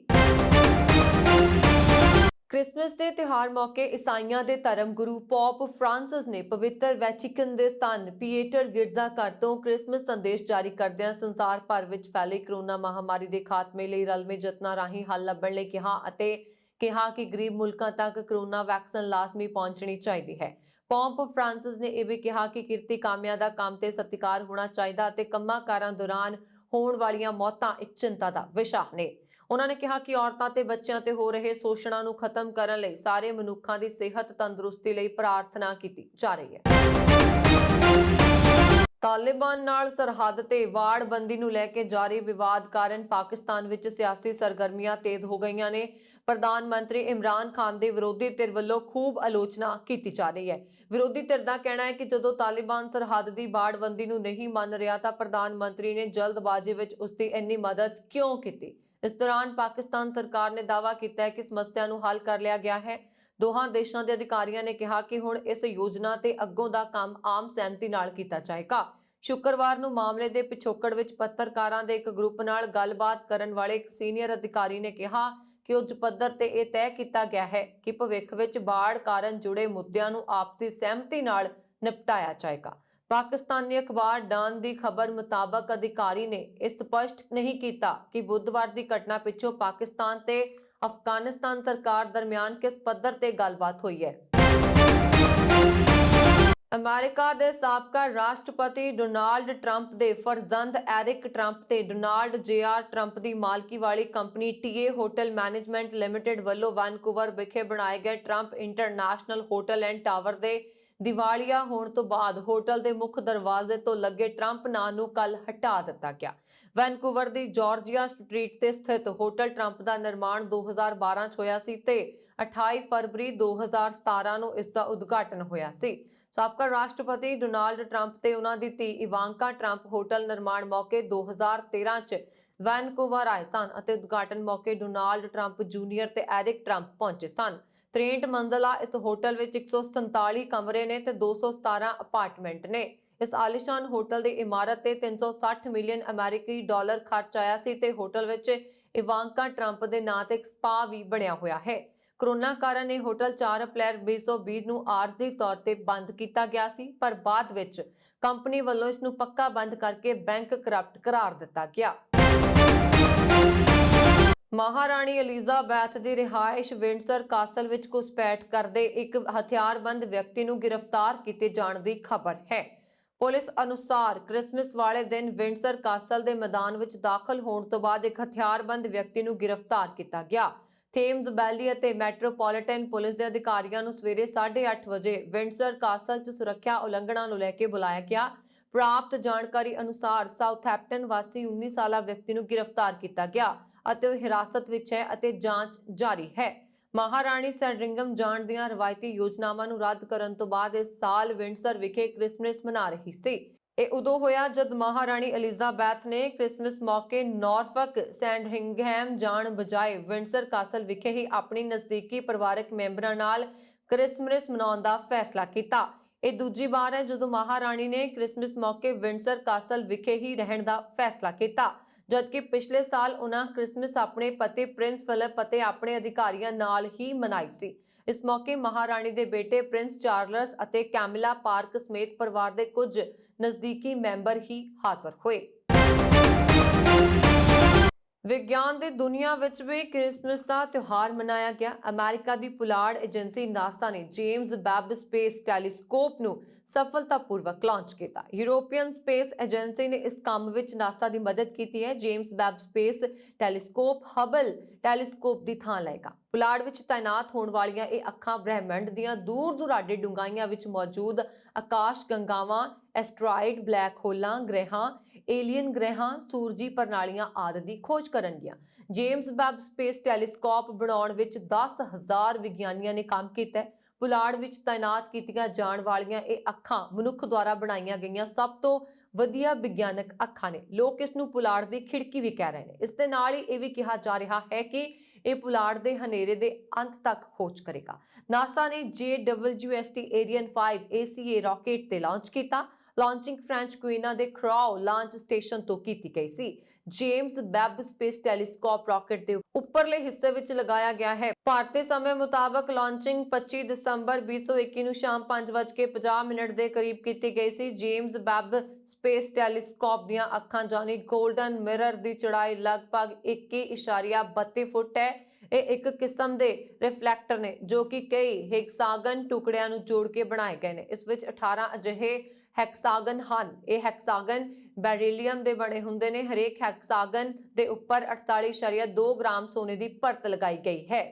ਕ੍ਰਿਸਮਸ ਦੇ ਤਿਉਹਾਰ ਮੌਕੇ ਈਸਾਈਆਂ ਦੇ ਧਰਮ ਗੁਰੂ ਪੋਪ ਫ੍ਰਾਂਸਿਸ ਨੇ ਪਵਿੱਤਰ ਵੈਟੀਕਨ ਦੇ ਸਥਾਨ ਪੀਏਟਰ ਗਿਰਜਾਘਰ ਤੋਂ ਕ੍ਰਿਸਮਸ ਸੰਦੇਸ਼ ਜਾਰੀ ਕਰਦਿਆਂ ਸੰਸਾਰ ਭਰ ਵਿੱਚ ਫੈਲੀ ਕਰੋਨਾ ਮਹਾਮਾਰੀ ਦੇ ਖਾਤਮੇ ਲਈ ਰਲਵੇਂ ਯਤਨਾਂ ਰਾਹੀਂ ਹੱਲ ਲੱਭਣ ਲਈ ਕਿਹਾ ਕਿ ਗਰੀਬ ਮੁਲਕਾਂ ਤੱਕ ਕਰੋਨਾ ਵੈਕਸੀਨ ਲਾਜ਼ਮੀ ਪਹੁੰਚਣੀ ਚਾਹੀਦੀ ਹੈ। ਪੋਪ ਫ੍ਰਾਂਸਿਸ ਨੇ ਇਹ ਵੀ ਕਿਹਾ ਕਿ ਕਿਰਤੀ ਕਾਮਿਆਂ ਦਾ ਕੰਮ ਤੇ ਸਤਿਕਾਰ ਹੋਣਾ ਚਾਹੀਦਾ ਅਤੇ ਕੰਮਾਂ-ਕਾਰਾਂ ਦੌਰਾਨ ਹੋਣ ਵਾਲੀਆਂ ਮੌਤਾਂ ਇੱਕ ਚਿੰਤਾ ਦਾ ਵਿਸ਼ਾ ਨੇ। ਉਹਨਾਂ ਨੇ ਕਿਹਾ ਕਿ ਔਰਤਾਂ ਤੇ ਬੱਚਿਆਂ ਤੇ ਹੋ ਰਹੇ ਸ਼ੋਸ਼ਣਾਂ ਨੂੰ ਖਤਮ ਕਰਨ ਲਈ ਸਾਰੇ ਮਨੁੱਖਾਂ ਦੀ ਸਿਹਤ ਤੰਦਰੁਸਤੀ ਲਈ ਪ੍ਰਾਰਥਨਾ ਕੀਤੀ ਜਾ ਰਹੀ ਹੈ। ਤਾਲਿਬਾਨ ਨਾਲ ਸਰਹੱਦ ਤੇ ਵਾੜਬੰਦੀ ਨੂੰ ਲੈ ਕੇ ਜਾਰੀ ਵਿਵਾਦ ਕਾਰਨ ਪਾਕਿਸਤਾਨ ਵਿੱਚ ਸਿਆਸੀ ਸਰਗਰਮੀਆਂ ਤੇਜ਼ ਹੋ ਗਈਆਂ ਨੇ। ਪ੍ਰਧਾਨ ਮੰਤਰੀ ਇਮਰਾਨ ਖਾਨ ਦੇ ਵਿਰੋਧੀ ਧਿਰ ਵੱਲੋਂ ਖੂਬ ਆਲੋਚਨਾ ਕੀਤੀ ਜਾ ਰਹੀ ਹੈ। ਵਿਰੋਧੀ ਧਿਰ ਦਾ ਕਹਿਣਾ ਹੈ ਕਿ ਜਦੋਂ ਤਾਲਿਬਾਨ ਸਰਹੱਦ ਦੀ ਵਾੜਬੰਦੀ ਨੂੰ ਨਹੀਂ ਮੰਨ ਰਿਹਾ ਤਾਂ ਪ੍ਰਧਾਨ ਮੰਤਰੀ ਨੇ ਜਲਦਬਾਜ਼ੀ ਵਿੱਚ ਉਸ ਦੀ ਇੰਨੀ ਮਦਦ ਕਿਉਂ ਕੀਤੀ। ਇਸ ਦੌਰਾਨ ਪਾਕਿਸਤਾਨ ਸਰਕਾਰ ਨੇ ਦਾਅਵਾ ਕੀਤਾ ਹੈ ਕਿ ਸਮੱਸਿਆ ਨੂੰ ਹੱਲ ਕਰ ਲਿਆ ਗਿਆ ਹੈ। ਦੋਹਾਂ ਦੇਸ਼ਾਂ ਦੇ ਅਧਿਕਾਰੀਆਂ ਨੇ ਕਿਹਾ ਕਿ ਹੁਣ ਇਸ ਯੋਜਨਾ ਤੇ ਅੱਗੋਂ ਦਾ ਕੰਮ ਆਮ ਸਹਿਮਤੀ ਨਾਲ ਕੀਤਾ ਜਾਏਗਾ। ਸ਼ੁੱਕਰਵਾਰ ਨੂੰ ਮਾਮਲੇ ਦੇ ਪਿਛੋਕੜ ਵਿੱਚ ਪੱਤਰਕਾਰਾਂ ਦੇ ਇੱਕ ਗਰੁੱਪ ਨਾਲ ਗੱਲਬਾਤ ਕਰਨ ਵਾਲੇ ਇੱਕ ਸੀਨੀਅਰ ਅਧਿਕਾਰੀ ਨੇ ਕਿਹਾ ਕਿ ਉੱਚ ਪੱਧਰ ਤੇ ਇਹ ਤੈਅ ਕੀਤਾ ਗਿਆ ਹੈ ਕਿ ਭਵਿੱਖ ਵਿੱਚ ਬਾੜ ਕਾਰਨ ਜੁੜੇ ਮੁੱਦਿਆਂ ਨੂੰ ਆਪਸੀ ਸਹਿਮਤੀ ਨਾਲ ਨਿਪਟਾਇਆ ਜਾਏਗਾ। ਪਾਕਿਸਤਾਨੀ ਅਖਬਾਰ ਡਾਨ ਦੀ ਖਬਰ ਮੁਤਾਬਕ ਅਧਿਕਾਰੀ ਨੇ ਇਹ ਸਪਸ਼ਟ ਨਹੀਂ ਕੀਤਾ ਕਿ ਬੁੱਧਵਾਰ ਦੀ ਘਟਨਾ ਪਿੱਛੋਂ ਪਾਕਿਸਤਾਨ ਤੇ ਅਫਗਾਨਿਸਤਾਨ ਸਰਕਾਰ ਦਰਮਿਆਨ ਕਿਸ ਪੱਧਰ ਤੇ ਗੱਲਬਾਤ ਹੋਈ ਹੈ। ਅਮਰੀਕਾ ਦੇ ਸਾਬਕਾ ਰਾਸ਼ਟਰਪਤੀ ਡੋਨਾਲਡ ਟਰੰਪ ਦੇ ਫਰਜ਼ੰਦ ਐਰਿਕ ਟਰੰਪ ਤੇ ਡੋਨਾਲਡ ਜੇ.ਆਰ. ਟਰੰਪ ਦੀ ਮਾਲਕੀ ਵਾਲੀ company TA hotel management limited ਵੱਲੋਂ ਵੈਨਕੂਵਰ ਵਿਖੇ ਬਣਾਏ ਗਏ Trump international hotel and tower ਦੇ ਦੀਵਾਲੀਆ ਹੋਣ ਤੋਂ ਬਾਅਦ ਹੋਟਲ ਦੇ ਮੁੱਖ ਦਰਵਾਜ਼ੇ ਤੋਂ ਲੱਗੇ ਟਰੰਪ ਨਾਂ ਨੂੰ ਕੱਲ ਹਟਾ ਦਿੱਤਾ ਗਿਆ। ਵੈਨਕੂਵਰ ਦੀ ਜਾਰਜੀਆ ਸਟਰੀਟ ਤੇ ਸਥਿਤ ਹੋਟਲ ਟਰੰਪ ਦਾ ਨਿਰਮਾਣ 2012 ਚ ਹੋਇਆ ਸੀ ਤੇ 28 ਫਰਵਰੀ 2017 ਨੂੰ ਇਸ ਦਾ ਉਦਘਾਟਨ ਹੋਇਆ ਸੀ। ਸਾਬਕਾ ਰਾਸ਼ਟਰਪਤੀ ਡੋਨਾਲਡ ਟਰੰਪ ਤੇ ਉਹਨਾਂ ਦੀ ਧੀ ਇਵਾਂਕਾ ਟਰੰਪ ਹੋਟਲ ਨਿਰਮਾਣ ਮੌਕੇ 2013 ਚ ਵੈਨਕੂਵਰ ਆਏ ਸਨ ਅਤੇ ਉਦਘਾਟਨ ਮੌਕੇ ਡੋਨਾਲਡ ਟਰੰਪ ਜੂਨੀਅਰ ਤੇ ਐਰਿਕ ਟਰੰਪ ਪਹੁੰਚੇ ਸਨ। 63 ਮੰਜ਼ਲਾ ਇਸ ਹੋਟਲ ਵਿੱਚ 147 ਕਮਰੇ ਨੇ ਤੇ 217 ਅਪਾਰਟਮੈਂਟ ਨੇ। ਇਸ ਆਲੀਸ਼ਾਨ ਹੋਟਲ ਦੀ ਇਮਾਰਤ ਤੇ 360 ਮਿਲੀਅਨ ਅਮਰੀਕੀ ਡਾਲਰ ਖਰਚ ਆਇਆ ਸੀ ਤੇ ਹੋਟਲ ਵਿੱਚ ਇਵਾਂਕਾ ਟਰੰਪ ਦੇ ਨਾਂ ਤੇ ਇੱਕ ਸਪਾ ਵੀ ਬਣਿਆ ਹੋਇਆ ਹੈ। ਕੋਰੋਨਾ ਕਾਰਨ ਇਹ ਹੋਟਲ 4 ਅਪ੍ਰੈਲ 2020 ਨੂੰ ਆਰਜ਼ੀ ਤੌਰ ਤੇ ਬੰਦ ਕੀਤਾ ਗਿਆ ਸੀ, ਪਰ ਬਾਅਦ ਵਿੱਚ ਕੰਪਨੀ ਵੱਲੋਂ ਇਸ ਨੂੰ ਪੱਕਾ ਬੰਦ ਕਰਕੇ ਬੈਂਕ ਕਰਪਟ ਕਰਾਰ ਦਿੱਤਾ ਗਿਆ। ਮਹਾਰਾਣੀ ਐਲਿਜ਼ਾਬੈਥ ਦੀ ਰਿਹਾਇਸ਼ ਵਿੰਡਸਰ ਕਾਸਲ ਵਿੱਚ ਘੁਸਪੈਠ ਕਰਦੇ ਇੱਕ ਹਥਿਆਰਬੰਦ ਵਿਅਕਤੀ ਨੂੰ ਗ੍ਰਿਫਤਾਰ ਕੀਤੇ ਜਾਣ ਦੀ ਖਬਰ ਹੈ। ਪੁਲਿਸ ਅਨੁਸਾਰ ਕ੍ਰਿਸਮਸ ਵਾਲੇ ਦਿਨ ਵਿੰਡਸਰ ਕਾਸਲ ਦੇ ਮੈਦਾਨ ਵਿੱਚ ਦਾਖਲ ਹੋਣ ਤੋਂ ਬਾਅਦ ਇੱਕ ਹਥਿਆਰਬੰਦ ਵਿਅਕਤੀ ਨੂੰ ਗ੍ਰਿਫਤਾਰ ਕੀਤਾ ਗਿਆ। ਥੇਮਜ਼ ਵੈਲੀ ਅਤੇ ਮੈਟਰੋਪੋਲੀਟਨ ਪੁਲਿਸ ਦੇ ਅਧਿਕਾਰੀਆਂ ਨੂੰ ਸਵੇਰੇ 8:30 ਵਜੇ ਵਿੰਡਸਰ ਕਾਸਲ 'ਚ ਸੁਰੱਖਿਆ ਉਲੰਘਣਾ ਨੂੰ ਲੈ ਕੇ ਬੁਲਾਇਆ ਗਿਆ। ਪ੍ਰਾਪਤ ਜਾਣਕਾਰੀ ਅਨੁਸਾਰ ਸਾਊਥਹੈਂਪਟਨ ਵਾਸੀ 19 ਸਾਲਾ ਵਿਅਕਤੀ ਨੂੰ ਗ੍ਰਿਫਤਾਰ ਕੀਤਾ ਗਿਆ ਅਤੇ ਉਹ ਹਿਰਾਸਤ ਵਿੱਚ ਹੈ ਅਤੇ ਜਾਂਚ ਜਾਰੀ ਹੈ। ਮਹਾਰਾਣੀ ਸੈਂਡਰਿੰਗਮ ਜਾਣ ਦੀਆਂ ਰਵਾਇਤੀ ਯੋਜਨਾਵਾਂ ਨੂੰ ਰੱਦ ਕਰਨ ਤੋਂ ਬਾਅਦ ਇਸ ਸਾਲ ਵਿੰਡਸਰ ਵਿਖੇ ਕ੍ਰਿਸਮਸ ਮਨਾ ਰਹੀ ਸੀ। ਇਹ ਉਦੋਂ ਹੋਇਆ ਜਦ ਮਹਾਰਾਣੀ ਐਲਿਜ਼ਾਬੈਥ ਨੇ ਕ੍ਰਿਸਮਸ ਮੌਕੇ ਨਾਰਫਕ ਸੈਂਡਰਿੰਗਹੈਮ ਜਾਣ ਬਜਾਏ ਵਿੰਡਸਰ ਕਾਸਲ ਵਿਖੇ ਹੀ ਆਪਣੀ ਨਜ਼ਦੀਕੀ ਪਰਿਵਾਰਕ ਮੈਂਬਰਾਂ ਨਾਲ ਕ੍ਰਿਸਮਸ ਮਨਾਉਣ ਦਾ ਫੈਸਲਾ ਕੀਤਾ। ਇਹ ਦੂਜੀ ਵਾਰ ਹੈ ਜਦੋਂ ਮਹਾਰਾਣੀ ਨੇ ਕ੍ਰਿਸਮਸ ਮੌਕੇ ਵਿੰਡਸਰ ਕਾਸਲ ਵਿਖੇ ਹੀ ਰਹਿਣ ਦਾ ਫੈਸਲਾ ਕੀਤਾ, ਜਦਕਿ ਪਿਛਲੇ ਸਾਲ ਉਹਨਾਂ ਕ੍ਰਿਸਮਸ ਆਪਣੇ ਪਤੀ ਪ੍ਰਿੰਸ ਫਿਲਿਪ ਅਤੇ ਆਪਣੇ ਅਧਿਕਾਰੀਆਂ ਨਾਲ ਹੀ ਮਨਾਈ ਸੀ। ਇਸ ਮੌਕੇ ਮਹਾਰਾਣੀ ਦੇ ਬੇਟੇ ਪ੍ਰਿੰਸ ਚਾਰਲਸ ਅਤੇ ਕੈਮਿਲਾ ਪਾਰਕ ਸਮੇਤ ਪਰਿਵਾਰ ਦੇ ਕੁਝ ਨਜ਼ਦੀਕੀ ਮੈਂਬਰ ਹੀ ਹਾਜ਼ਰ ਹੋਏ। ਵਿਗਿਆਨ ਦੀ ਦੁਨੀਆ ਵਿੱਚ ਵੀ ਕ੍ਰਿਸਮਸ ਦਾ ਤਿਉਹਾਰ ਮਨਾਇਆ ਗਿਆ। ਅਮਰੀਕਾ ਦੀ ਪੁਲਾੜ ਏਜੰਸੀ ਨਾਸਾ ਨੇ ਜੇਮਸ ਵੈਬ ਸਪੇਸ ਟੈਲੀਸਕੋਪ ਨੂੰ ਸਫਲਤਾਪੂਰਵਕ ਲਾਂਚ ਕੀਤਾ। ਯੂਰੋਪੀਅਨ ਸਪੇਸ ਏਜੰਸੀ ਨੇ ਇਸ ਕੰਮ ਵਿੱਚ ਨਾਸਾ ਦੀ ਮਦਦ ਕੀਤੀ ਹੈ। James Webb space telescope Hubble telescope ਦੀ ਥਾਂ ਲਏਗਾ। ਪੁਲਾੜ ਵਿੱਚ ਤਾਇਨਾਤ ਹੋਣ ਵਾਲੀਆਂ ਇਹ ਅੱਖਾਂ ਬ੍ਰਹਿਮੰਡ ਦੀਆਂ ਦੂਰ ਦੁਰਾਡੇ ਡੂੰਘਾਈਆਂ ਵਿੱਚ ਮੌਜੂਦ ਆਕਾਸ਼ ਗੰਗਾਵਾਂ, ਐਸਟਰੋਇਡ, ਬਲੈਕ ਹੋਲਾਂ, ਗ੍ਰਹਿਾਂ, ਏਲੀਅਨ ਗ੍ਰਹਿਾਂ, ਸੂਰਜੀ ਪ੍ਰਣਾਲੀਆਂ ਆਦਿ ਦੀ ਖੋਜ ਕਰਨਗੀਆਂ। ਜੇਮਸ ਵੈਬ ਸਪੇਸ ਟੈਲੀਸਕੋਪ ਬਣਾਉਣ ਵਿੱਚ 10,000 ਵਿਗਿਆਨੀਆਂ ਨੇ ਕੰਮ ਕੀਤਾ ਹੈ। ਪੁਲਾੜ ਵਿੱਚ ਤਾਇਨਾਤ ਕੀਤੀਆਂ ਜਾਣ ਵਾਲੀਆਂ ਇਹ ਅੱਖਾਂ ਮਨੁੱਖ ਦੁਆਰਾ ਬਣਾਈਆਂ ਗਈਆਂ ਸਭ ਤੋਂ ਵਧੀਆ ਵਿਗਿਆਨਕ ਅੱਖਾਂ ਨੇ। ਲੋਕ ਇਸ ਨੂੰ ਪੁਲਾੜ ਦੀ ਖਿੜਕੀ ਵੀ ਕਹਿ ਰਹੇ ਨੇ। ਇਸ ਦੇ ਨਾਲ ਹੀ ਇਹ ਵੀ ਕਿਹਾ ਜਾ ਰਿਹਾ ਹੈ ਕਿ ਇਹ ਪੁਲਾੜ ਦੇ ਹਨੇਰੇ ਦੇ ਅੰਤ ਤੱਕ ਖੋਜ ਕਰੇਗਾ। ਨਾਸਾ ਨੇ JWST ਏਰੀਅਨ 5 ACA ਰਾਕੇਟ ਤੇ ਲਾਂਚ ਕੀਤਾ। ਲਾਂਚਿੰਗ ਫ੍ਰੈਂਚ ਗੁਇਨਾ ਦੇ ਕ੍ਰਾਓ ਲਾਂਚ ਸਟੇਸ਼ਨ ਤੋਂ ਕੀਤੀ ਗਈ ਸੀ। James Webb space telescope rocket ਦੇ ਉੱਪਰਲੇ ਹਿੱਸੇ ਵਿੱਚ ਲਗਾਇਆ ਗਿਆ ਹੈ। ਭਾਰਤੀ ਸਮੇਂ ਮੁਤਾਬਕ ਲਾਂਚਿੰਗ 25 ਦਸੰਬਰ 2021 ਨੂੰ ਸ਼ਾਮ 5:50 ਦੇ ਕਰੀਬ ਕੀਤੀ ਗਈ ਸੀ। ਜੇਮਸ ਵੈਬ ਸਪੇਸ ਟੈਲੀਸਕੋਪ ਦੀਆਂ ਅੱਖਾਂ ਜਾਨੀ ਗੋਲਡਨ ਮਿਰਰ ਦੀ ਚੌੜਾਈ ਲਗਭਗ 21.32 ਫੁੱਟ ਹੈ। ਇਹ ਇੱਕ ਕਿਸਮ ਦੇ ਰਿਫਲੈਕਟਰ ਨੇ ਜੋ ਕਿ ਕਈ ਹੈਕਸਾਗਨ ਟੁਕੜਿਆਂ ਨੂੰ ਜੋੜ ਕੇ ਬਣਾਏ ਗਏ ਨੇ। ਇਸ ਵਿੱਚ 18 ਅਜਿਹੇ ਹੈਕਸਾਗਨ ਹਨ। ਇਹ ਹੈਕਸਾਗਨ ਬੈਰੀਲੀਅਮ ਦੇ ਬਣੇ ਹੁੰਦੇ ਨੇ। ਹਰੇਕ ਹੈਕਸਾਗਨ ਦੇ ਉੱਪਰ 48.2 ਗ੍ਰਾਮ ਸੋਨੇ ਦੀ ਪਰਤ ਲਗਾਈ ਗਈ ਹੈ।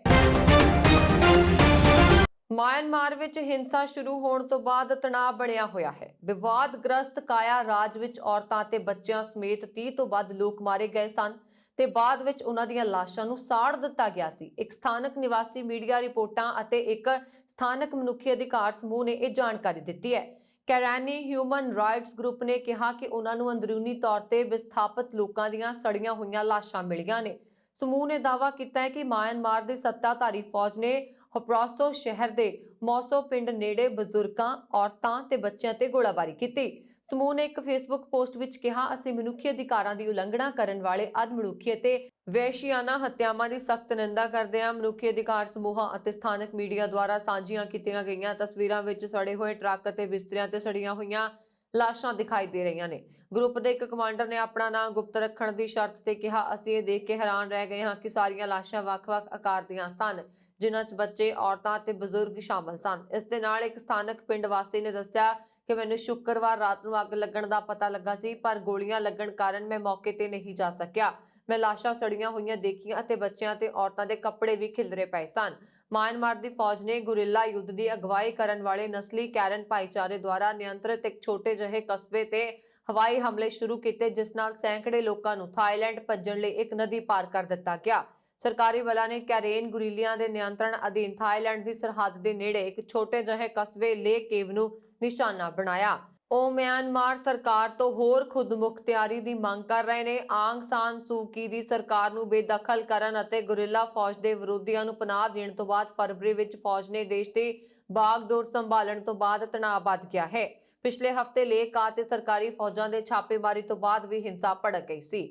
ਮਿਆਂਮਾਰ ਵਿੱਚ ਹਿੰਸਾ ਸ਼ੁਰੂ ਹੋਣ ਤੋਂ ਬਾਅਦ ਤਣਾਅ ਬਣਿਆ ਹੋਇਆ ਹੈ। ਵਿਵਾਦਗ੍ਰਸਤ ਕਾਇਆ ਰਾਜ ਵਿੱਚ ਔਰਤਾਂ ਤੇ ਬੱਚਿਆਂ ਸਮੇਤ 30 ਤੋਂ ਵੱਧ ਲੋਕ ਮਾਰੇ ਗਏ ਸਨ ਤੇ ਬਾਅਦ ਵਿੱਚ ਉਹਨਾਂ ਦੀਆਂ ਲਾਸ਼ਾਂ ਨੂੰ ਸਾੜ ਦਿੱਤਾ ਗਿਆ ਸੀ। ਇੱਕ ਸਥਾਨਕ ਨਿਵਾਸੀ ਮੀਡੀਆ ਰਿਪੋਰਟਾਂ ਅਤੇ ਇੱਕ ਸਥਾਨਕ ਮਨੁੱਖੀ ਅਧਿਕਾਰ ਸਮੂਹ ਨੇ ਇਹ ਜਾਣਕਾਰੀ ਦਿੱਤੀ ਹੈ। ਕੈਰਾਨੀ ਹਿਊਮਨ ਰਾਈਟਸ ਗਰੁੱਪ ਨੇ ਕਿਹਾ ਕਿ ਉਹਨਾਂ ਨੂੰ ਅੰਦਰੂਨੀ ਤੌਰ ਤੇ ਵਿਸਥਾਪਿਤ ਲੋਕਾਂ ਦੀਆਂ ਸੜੀਆਂ ਹੋਈਆਂ ਲਾਸ਼ਾਂ ਮਿਲੀਆਂ ਨੇ। ਸਮੂਹ ਨੇ ਦਾਅਵਾ ਕੀਤਾ ਹੈ ਕਿ ਮਿਆਂਮਾਰ ਦੀ ਸੱਤਾਧਾਰੀ ਫੌਜ ਨੇ ਹਪਰਾਸੋ ਸ਼ਹਿਰ ਦੇ ਮੌਸੋ ਪਿੰਡ ਨੇੜੇ ਬਜ਼ੁਰਗਾਂ, ਔਰਤਾਂ ਤੇ ਬੱਚਿਆਂ ਤੇ ਗੋਲਾਬਾਰੀ ਕੀਤੀ। ਸਮੂਹ ਨੇ ਇੱਕ ਫੇਸਬੁੱਕ ਪੋਸਟ ਵਿੱਚ ਕਿਹਾ, ਅਸੀਂ ਮਨੁੱਖੀ ਅਧਿਕਾਰਾਂ ਦੀ ਉਲੰਘਣਾ ਕਰਨ ਵਾਲੇ ਅਧਮਨੁੱਖੀ ਅਤੇ ਵਹਿਸ਼ੀਆਨਾ ਹੱਤਿਆਵਾਂ ਦੀ ਸਖਤ ਨਿੰਦਾ ਕਰਦੇ ਹਾਂ। ਮਨੁੱਖੀ ਅਧਿਕਾਰ ਸਮੂਹਾਂ ਅਤੇ ਸਥਾਨਕ ਮੀਡੀਆ ਦੁਆਰਾ ਸਾਂਝੀਆਂ ਕੀਤੀਆਂ ਗਈਆਂ ਤਸਵੀਰਾਂ ਵਿੱਚ ਸੜੇ ਹੋਏ ਟਰੱਕ ਅਤੇ ਬਿਸਤਰਿਆਂ ਤੇ ਸੜੀਆਂ ਹੋਈਆਂ ਲਾਸ਼ਾਂ ਦਿਖਾਈ ਦੇ ਰਹੀਆਂ ਨੇ। ਗਰੁੱਪ ਦੇ ਇੱਕ ਕਮਾਂਡਰ ਨੇ ਆਪਣਾ ਨਾਮ ਗੁਪਤ ਰੱਖਣ ਦੀ ਸ਼ਰਤ ਤੇ ਕਿਹਾ, ਅਸੀਂ ਇਹ ਦੇਖ ਕੇ ਹੈਰਾਨ ਰਹਿ ਗਏ ਹਾਂ ਕਿ ਸਾਰੀਆਂ ਲਾਸ਼ਾਂ ਵੱਖ-ਵੱਖ ਆਕਾਰ ਦੀਆਂ ਸਨ, ਜਿਨ੍ਹਾਂ 'ਚ ਬੱਚੇ, ਔਰਤਾਂ ਅਤੇ ਬਜ਼ੁਰਗ ਸ਼ਾਮਲ ਸਨ। ਇਸ ਦੇ ਨਾਲ ਇੱਕ ਸਥਾਨਕ ਪਿੰਡ ਵਾਸੀ ਨੇ ਦੱਸਿਆ ਕਿ ਮੈਨੂੰ ਸ਼ੁੱਕਰਵਾਰ ਰਾਤ ਨੂੰ ਅੱਗ ਲੱਗਣ ਦਾ ਪਤਾ ਲੱਗਾ ਸੀ, ਪਰ ਗੋਲੀਆਂ ਲੱਗਣ ਕਾਰਨ ਮੈਂ ਮੌਕੇ ਤੇ ਨਹੀਂ ਜਾ ਸਕਿਆ। ਮੈਂ ਲਾਸ਼ਾਂ ਸੜੀਆਂ ਹੋਈਆਂ ਦੇਖੀਆਂ ਅਤੇ ਬੱਚਿਆਂ ਤੇ ਔਰਤਾਂ ਦੇ ਕੱਪੜੇ ਵੀ ਖਿਲਰੇ ਪਏ ਸਨ। ਮਿਆਂਮਾਰ ਦੀ ਫੌਜ ਨੇ ਗੁਰਿੱਲਾ ਯੁੱਧ ਦੀ ਅਗਵਾਈ ਕਰਨ ਵਾਲੇ ਨਸਲੀ ਕੈਰਨ ਭਾਈਚਾਰੇ ਦੁਆਰਾ ਨਿਯੰਤਰਿਤ ਇੱਕ ਛੋਟੇ ਜਿਹੇ ਕਸਬੇ ਤੇ ਹਵਾਈ ਹਮਲੇ ਸ਼ੁਰੂ ਕੀਤੇ, ਜਿਸ ਨਾਲ ਸੈਂਕੜੇ ਲੋਕਾਂ ਨੂੰ ਥਾਈਲੈਂਡ ਭੱਜਣ ਲਈ ਇੱਕ ਨਦੀ ਪਾਰ ਕਰ ਦਿੱਤਾ ਗਿਆ। ਸਰਕਾਰੀ ਬਲਾਂ ਨੇ ਕੈਰੇਨ ਗੁਰੀਲਿਆਂ ਦੇ ਨਿਯੰਤਰਣ ਅਧੀਨ ਥਾਈਲੈਂਡ ਦੀ ਸਰਹੱਦ ਦੇ ਨੇੜੇ ਇੱਕ ਛੋਟੇ ਜਿਹੇ ਕਸਬੇ ਲੇ ਕੇਵ ਨੂੰ ਨਿਸ਼ਾਨਾ ਬਣਾਇਆ। ਉਹ ਮਿਆਂਮਾਰ ਸਰਕਾਰ ਤੋਂ ਹੋਰ ਖੁਦਮੁਖਤਿਆਰੀ ਦੀ ਮੰਗ ਕਰ ਰਹੇ ਨੇ। ਆਂਗ ਸਾਨ ਸੂ ਕੀ ਦੀ ਸਰਕਾਰ ਨੂੰ ਬੇਦਖਲ ਕਰਨ ਅਤੇ ਗੁਰਿੱਲਾ ਫੌਜ ਦੇ ਵਿਰੋਧੀਆਂ ਨੂੰ ਪਨਾਹ ਦੇਣ ਤੋਂ ਬਾਅਦ ਫਰਵਰੀ ਵਿੱਚ ਫੌਜ ਨੇ ਦੇਸ਼ ਦੀ ਬਾਗਡੋਰ ਸੰਭਾਲਣ ਤੋਂ ਬਾਅਦ ਤਣਾਅ ਵੱਧ ਗਿਆ ਹੈ। ਪਿਛਲੇ ਹਫ਼ਤੇ ਲੇਹ ਤੇ ਸਰਕਾਰੀ ਫੌਜਾਂ ਦੇ ਛਾਪੇਮਾਰੀ ਤੋਂ ਬਾਅਦ ਵੀ ਹਿੰਸਾ ਭੜਕ ਗਈ ਸੀ।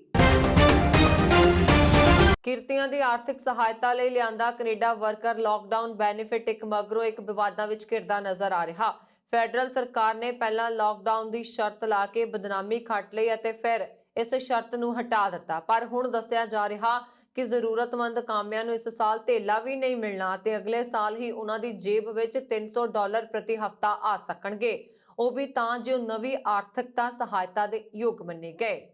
ਕਿਰਤੀਆਂ ਦੀ ਆਰਥਿਕ ਸਹਾਇਤਾ ਲਈ ਲਿਆਂਦਾ ਕੈਨੇਡਾ ਵਰਕਰ ਲਾਕਡਾਊਨ ਬੈਨੀਫਿਟ ਇੱਕ ਮਗਰੋਂ ਇੱਕ ਵਿਵਾਦਾਂ ਵਿੱਚ ਘਿਰਦਾ ਨਜ਼ਰ ਆ ਰਿਹਾ। ਫੈਡਰਲ ਸਰਕਾਰ ਨੇ ਪਹਿਲਾਂ ਲਾਕਡਾਊਨ ਦੀ ਸ਼ਰਤ ਲਾ ਕੇ ਬਦਨਾਮੀ ਖੱਟ ਲਈ ਅਤੇ ਫਿਰ ਇਸ ਸ਼ਰਤ ਨੂੰ ਹਟਾ ਦਿੱਤਾ, ਪਰ ਹੁਣ ਦੱਸਿਆ ਜਾ ਰਿਹਾ ਕਿ ਜ਼ਰੂਰਤਮੰਦ ਕਾਮਿਆਂ ਨੂੰ ਇਸ ਸਾਲ ਧੇਲਾ ਵੀ ਨਹੀਂ ਮਿਲਣਾ ਅਤੇ ਅਗਲੇ ਸਾਲ ਹੀ ਉਹਨਾਂ ਦੀ ਜੇਬ ਵਿੱਚ $300 ਪ੍ਰਤੀ ਹਫ਼ਤਾ ਆ ਸਕਣਗੇ, ਉਹ ਵੀ ਤਾਂ ਜੋ ਨਵੀਂ ਆਰਥਿਕਤਾ ਸਹਾਇਤਾ ਦੇ ਯੋਗ ਮੰਨੇ ਗਏ।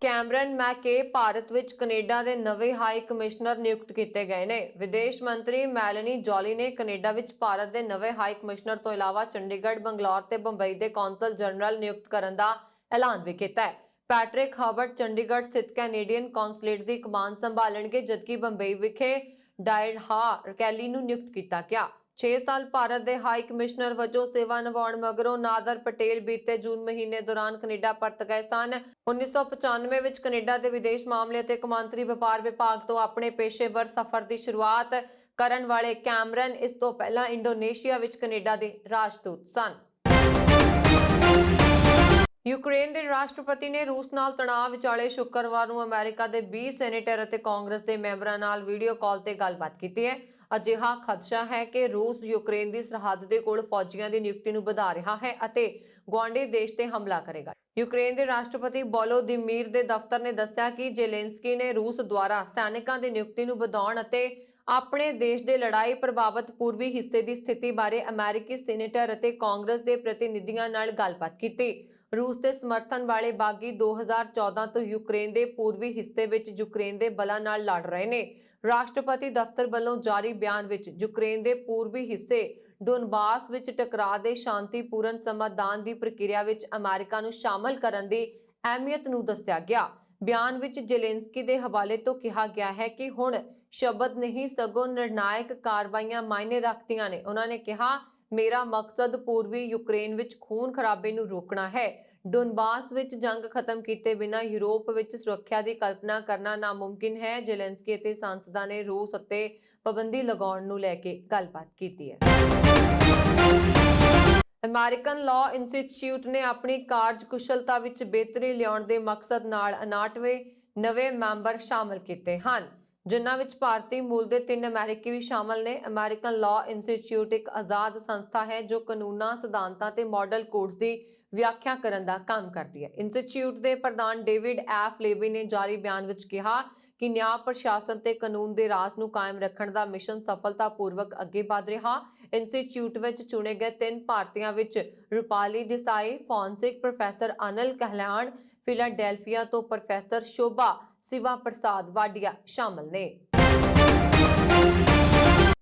ਕੈਮਰਨ ਮੈਕੇ ਭਾਰਤ ਵਿੱਚ ਕੈਨੇਡਾ ਦੇ ਨਵੇਂ ਹਾਈ ਕਮਿਸ਼ਨਰ ਨਿਯੁਕਤ ਕੀਤੇ ਗਏ ਨੇ। ਵਿਦੇਸ਼ ਮੰਤਰੀ ਮੈਲਨੀ ਜੋਲੀ ਨੇ ਕੈਨੇਡਾ ਵਿੱਚ ਭਾਰਤ ਦੇ ਨਵੇਂ ਹਾਈ ਕਮਿਸ਼ਨਰ ਤੋਂ ਇਲਾਵਾ ਚੰਡੀਗੜ੍ਹ, ਬੰਗਲੌਰ ਤੇ ਬੰਬਈ ਦੇ ਕੌਂਸਲ ਜਨਰਲ ਨਿਯੁਕਤ ਕਰਨ ਦਾ ਐਲਾਨ ਵੀ ਕੀਤਾ ਹੈ। ਪੈਟਰਿਕ ਹਰਬਰਟ ਚੰਡੀਗੜ੍ਹ ਸਥਿਤ ਕੈਨੇਡੀਅਨ ਕੌਂਸਲੇਟ ਦੀ ਕਮਾਨ ਸੰਭਾਲਣਗੇ, ਜਦਕਿ ਬੰਬਈ ਵਿਖੇ ਡਾਇਰਹਾ ਕੈਲੀ ਨੂੰ ਨਿਯੁਕਤ ਕੀਤਾ ਗਿਆ। 6 ਸਾਲ ਭਾਰਤ ਦੇ ਹਾਈ ਕਮਿਸ਼ਨਰ ਵਜੋਂ ਸੇਵਾ ਨਿਭਾਉਣ ਮਗਰੋਂ ਨਾਦਰ ਪਟੇਲ ਬੀਤੇ ਜੂਨ ਮਹੀਨੇ ਦੌਰਾਨ ਕੈਨੇਡਾ ਪਰਤ ਗਏ ਸਨ। 1995 ਵਿੱਚ ਕੈਨੇਡਾ ਦੇ ਵਿਦੇਸ਼ ਮਾਮਲੇ ਅਤੇ ਕੌਮਾਂਤਰੀ ਵਪਾਰ ਵਿਭਾਗ ਤੋਂ ਆਪਣੇ ਪੇਸ਼ੇਵਰ ਸਫ਼ਰ ਦੀ ਸ਼ੁਰੂਆਤ ਕਰਨ ਵਾਲੇ ਕੈਮਰਨ ਇਸ ਤੋਂ ਪਹਿਲਾਂ ਇੰਡੋਨੇਸ਼ੀਆ ਵਿੱਚ ਕੈਨੇਡਾ ਦੇ ਰਾਜਦੂਤ ਸਨ। ਯੂਕਰੇਨ ਦੇ ਰਾਸ਼ਟਰਪਤੀ ਨੇ ਰੂਸ ਨਾਲ ਤਣਾਅ ਵਿਚਾਲੇ ਸ਼ੁੱਕਰਵਾਰ ਨੂੰ ਅਮਰੀਕਾ ਦੇ 20 ਸੈਨੇਟਰ ਅਤੇ ਕਾਂਗਰਸ ਦੇ ਮੈਂਬਰਾਂ ਨਾਲ ਵੀਡੀਓ ਕਾਲ ਤੇ ਗੱਲਬਾਤ ਕੀਤੀ ਹੈ। ਅਜਿਹਾ ਖਦਸ਼ਾ ਹੈ ਕਿ ਰੂਸ ਯੂਕਰੇਨ ਦੀ ਸਰਹੱਦ ਦੇ ਕੋਲ ਫੌਜੀਆਂ ਦੀ ਨਿਯੁਕਤੀ ਨੂੰ ਵਧਾ ਰਿਹਾ ਹੈ ਅਤੇ ਗੁਆਂਢੀ ਦੇਸ਼ ਤੇ ਹਮਲਾ ਕਰੇਗਾ। ਯੂਕਰੇਨ ਦੇ ਰਾਸ਼ਟਰਪਤੀ ਵੋਲੋਦੀਮੀਰ ਦੇ ਦਫ਼ਤਰ ਨੇ ਦੱਸਿਆ ਕਿ ਜ਼ੇਲੈਂਸਕੀ ਨੇ ਰੂਸ ਦੁਆਰਾ ਸੈਨਿਕਾਂ ਦੀ ਨਿਯੁਕਤੀ ਨੂੰ ਵਧਾਉਣ ਅਤੇ ਆਪਣੇ ਦੇਸ਼ ਦੇ ਲੜਾਈ ਪ੍ਰਭਾਵਿਤ ਪੂਰਬੀ ਹਿੱਸੇ ਦੀ ਸਥਿਤੀ ਬਾਰੇ ਅਮਰੀਕੀ ਸੈਨੇਟਰ ਅਤੇ ਕਾਂਗਰਸ ਦੇ ਪ੍ਰਤੀਨਿਧੀਆਂ ਨਾਲ ਗੱਲਬਾਤ ਕੀਤੀ। ਰੂਸ ਦੇ ਸਮਰਥਨ ਵਾਲੇ ਬਾਗੀ 2014 ਤੋਂ ਯੂਕਰੇਨ ਦੇ ਪੂਰਬੀ ਹਿੱਸੇ ਵਿੱਚ ਯੂਕਰੇਨ ਦੇ ਬਲਾਂ ਨਾਲ ਲੜ ਰਹੇ ਨੇ। ਰਾਸ਼ਟਰਪਤੀ ਦਫ਼ਤਰ ਵੱਲੋਂ ਜਾਰੀ ਬਿਆਨ ਵਿੱਚ ਯੂਕਰੇਨ ਦੇ ਪੂਰਬੀ ਹਿੱਸੇ ਡੋਨਬਾਸ ਵਿੱਚ ਟਕਰਾਅ ਦੇ ਸ਼ਾਂਤੀਪੂਰਨ ਸਮਾਧਾਨ ਦੀ ਪ੍ਰਕਿਰਿਆ ਵਿੱਚ ਅਮਰੀਕਾ ਨੂੰ ਸ਼ਾਮਲ ਕਰਨ ਦੀ ਅਹਿਮੀਅਤ ਨੂੰ ਦੱਸਿਆ ਗਿਆ। ਬਿਆਨ ਵਿੱਚ ਜ਼ੇਲੈਂਸਕੀ ਦੇ ਹਵਾਲੇ ਤੋਂ ਕਿਹਾ ਗਿਆ ਹੈ ਕਿ ਹੁਣ ਸ਼ਬਦ ਨਹੀਂ ਸਗੋਂ ਨਿਰਣਾਇਕ ਕਾਰਵਾਈਆਂ ਮਾਇਨੇ ਰੱਖਦੀਆਂ ਨੇ। ਉਹਨਾਂ ਨੇ ਕਿਹਾ, ਮੇਰਾ ਮਕਸਦ ਪੂਰਬੀ ਯੂਕਰੇਨ ਵਿੱਚ ਖੂਨ ਖਰਾਬੇ ਨੂੰ ਰੋਕਣਾ ਹੈ। ਡੋਨਬਾਸ ਵਿੱਚ ਜੰਗ ਖਤਮ ਕੀਤੇ ਬਿਨਾਂ ਯੂਰਪ ਵਿੱਚ ਸੁਰੱਖਿਆ ਦੀ ਕਲਪਨਾ ਕਰਨਾ ਨਾਮੁਮਕਿਨ ਹੈ। ਜ਼ੇਲੈਂਸਕੀ ਅਤੇ ਸੰਸਦਾਂ ਨੇ ਰੂਸ ਅਤੇ ਪਾਬੰਦੀ ਲਗਾਉਣ ਨੂੰ ਲੈ ਕੇ ਗੱਲਬਾਤ ਕੀਤੀ ਹੈ। ਅਮਰੀਕਨ ਲਾਅ ਇੰਸਟੀਚਿਊਟ ਨੇ ਆਪਣੀ ਕਾਰਜਕੁਸ਼ਲਤਾ ਵਿੱਚ ਬਿਹਤਰੀ ਲਿਆਉਣ ਦੇ ਮਕਸਦ ਨਾਲ 59 ਨਵੇਂ ਮੈਂਬਰ ਸ਼ਾਮਲ ਕੀਤੇ ਹਨ, ਜਿਨ੍ਹਾਂ ਵਿੱਚ ਭਾਰਤੀ ਮੂਲ ਦੇ 3 ਅਮਰੀਕੀ ਵੀ ਸ਼ਾਮਲ ਨੇ। ਅਮਰੀਕਨ ਲਾਅ ਇੰਸਟੀਚਿਊਟ ਇੱਕ ਆਜ਼ਾਦ ਸੰਸਥਾ ਹੈ ਜੋ ਕਾਨੂੰਨਾਂ, ਸਿਧਾਂਤਾਂ ਤੇ ਮਾਡਲ ਕੋਡਸ ਦੀ ਵਿਆਖਿਆ ਕਰਨ ਦਾ ਕੰਮ ਕਰਦੀ ਹੈ। ਇੰਸਟੀਚਿਊਟ ਦੇ ਪ੍ਰਧਾਨ ਡੇਵਿਡ ਐਫ ਲੇਬੀ ਨੇ ਜਾਰੀ ਬਿਆਨ ਵਿੱਚ ਕਿਹਾ ਕਿ ਨਿਆਂ ਪ੍ਰਸ਼ਾਸਨ ਤੇ ਕਾਨੂੰਨ ਦੇ ਰਾਜ ਨੂੰ ਕਾਇਮ ਰੱਖਣ ਦਾ ਮਿਸ਼ਨ ਸਫਲਤਾਪੂਰਵਕ ਅੱਗੇ ਵਧ ਰਿਹਾ। ਇੰਸਟੀਚਿਊਟ ਵਿੱਚ ਚੁਣੇ ਗਏ 3 ਭਾਰਤੀਆਂ ਵਿੱਚ Rupali Desai, forensic professor Anil Kahlan, Philadelphia ਤੋਂ ਪ੍ਰੋਫੈਸਰ ਸ਼ੋਭਾ ਸਿਵਾ ਪ੍ਰਸਾਦ ਵਾਡੀਆ ਸ਼ਾਮਲ ਨੇ।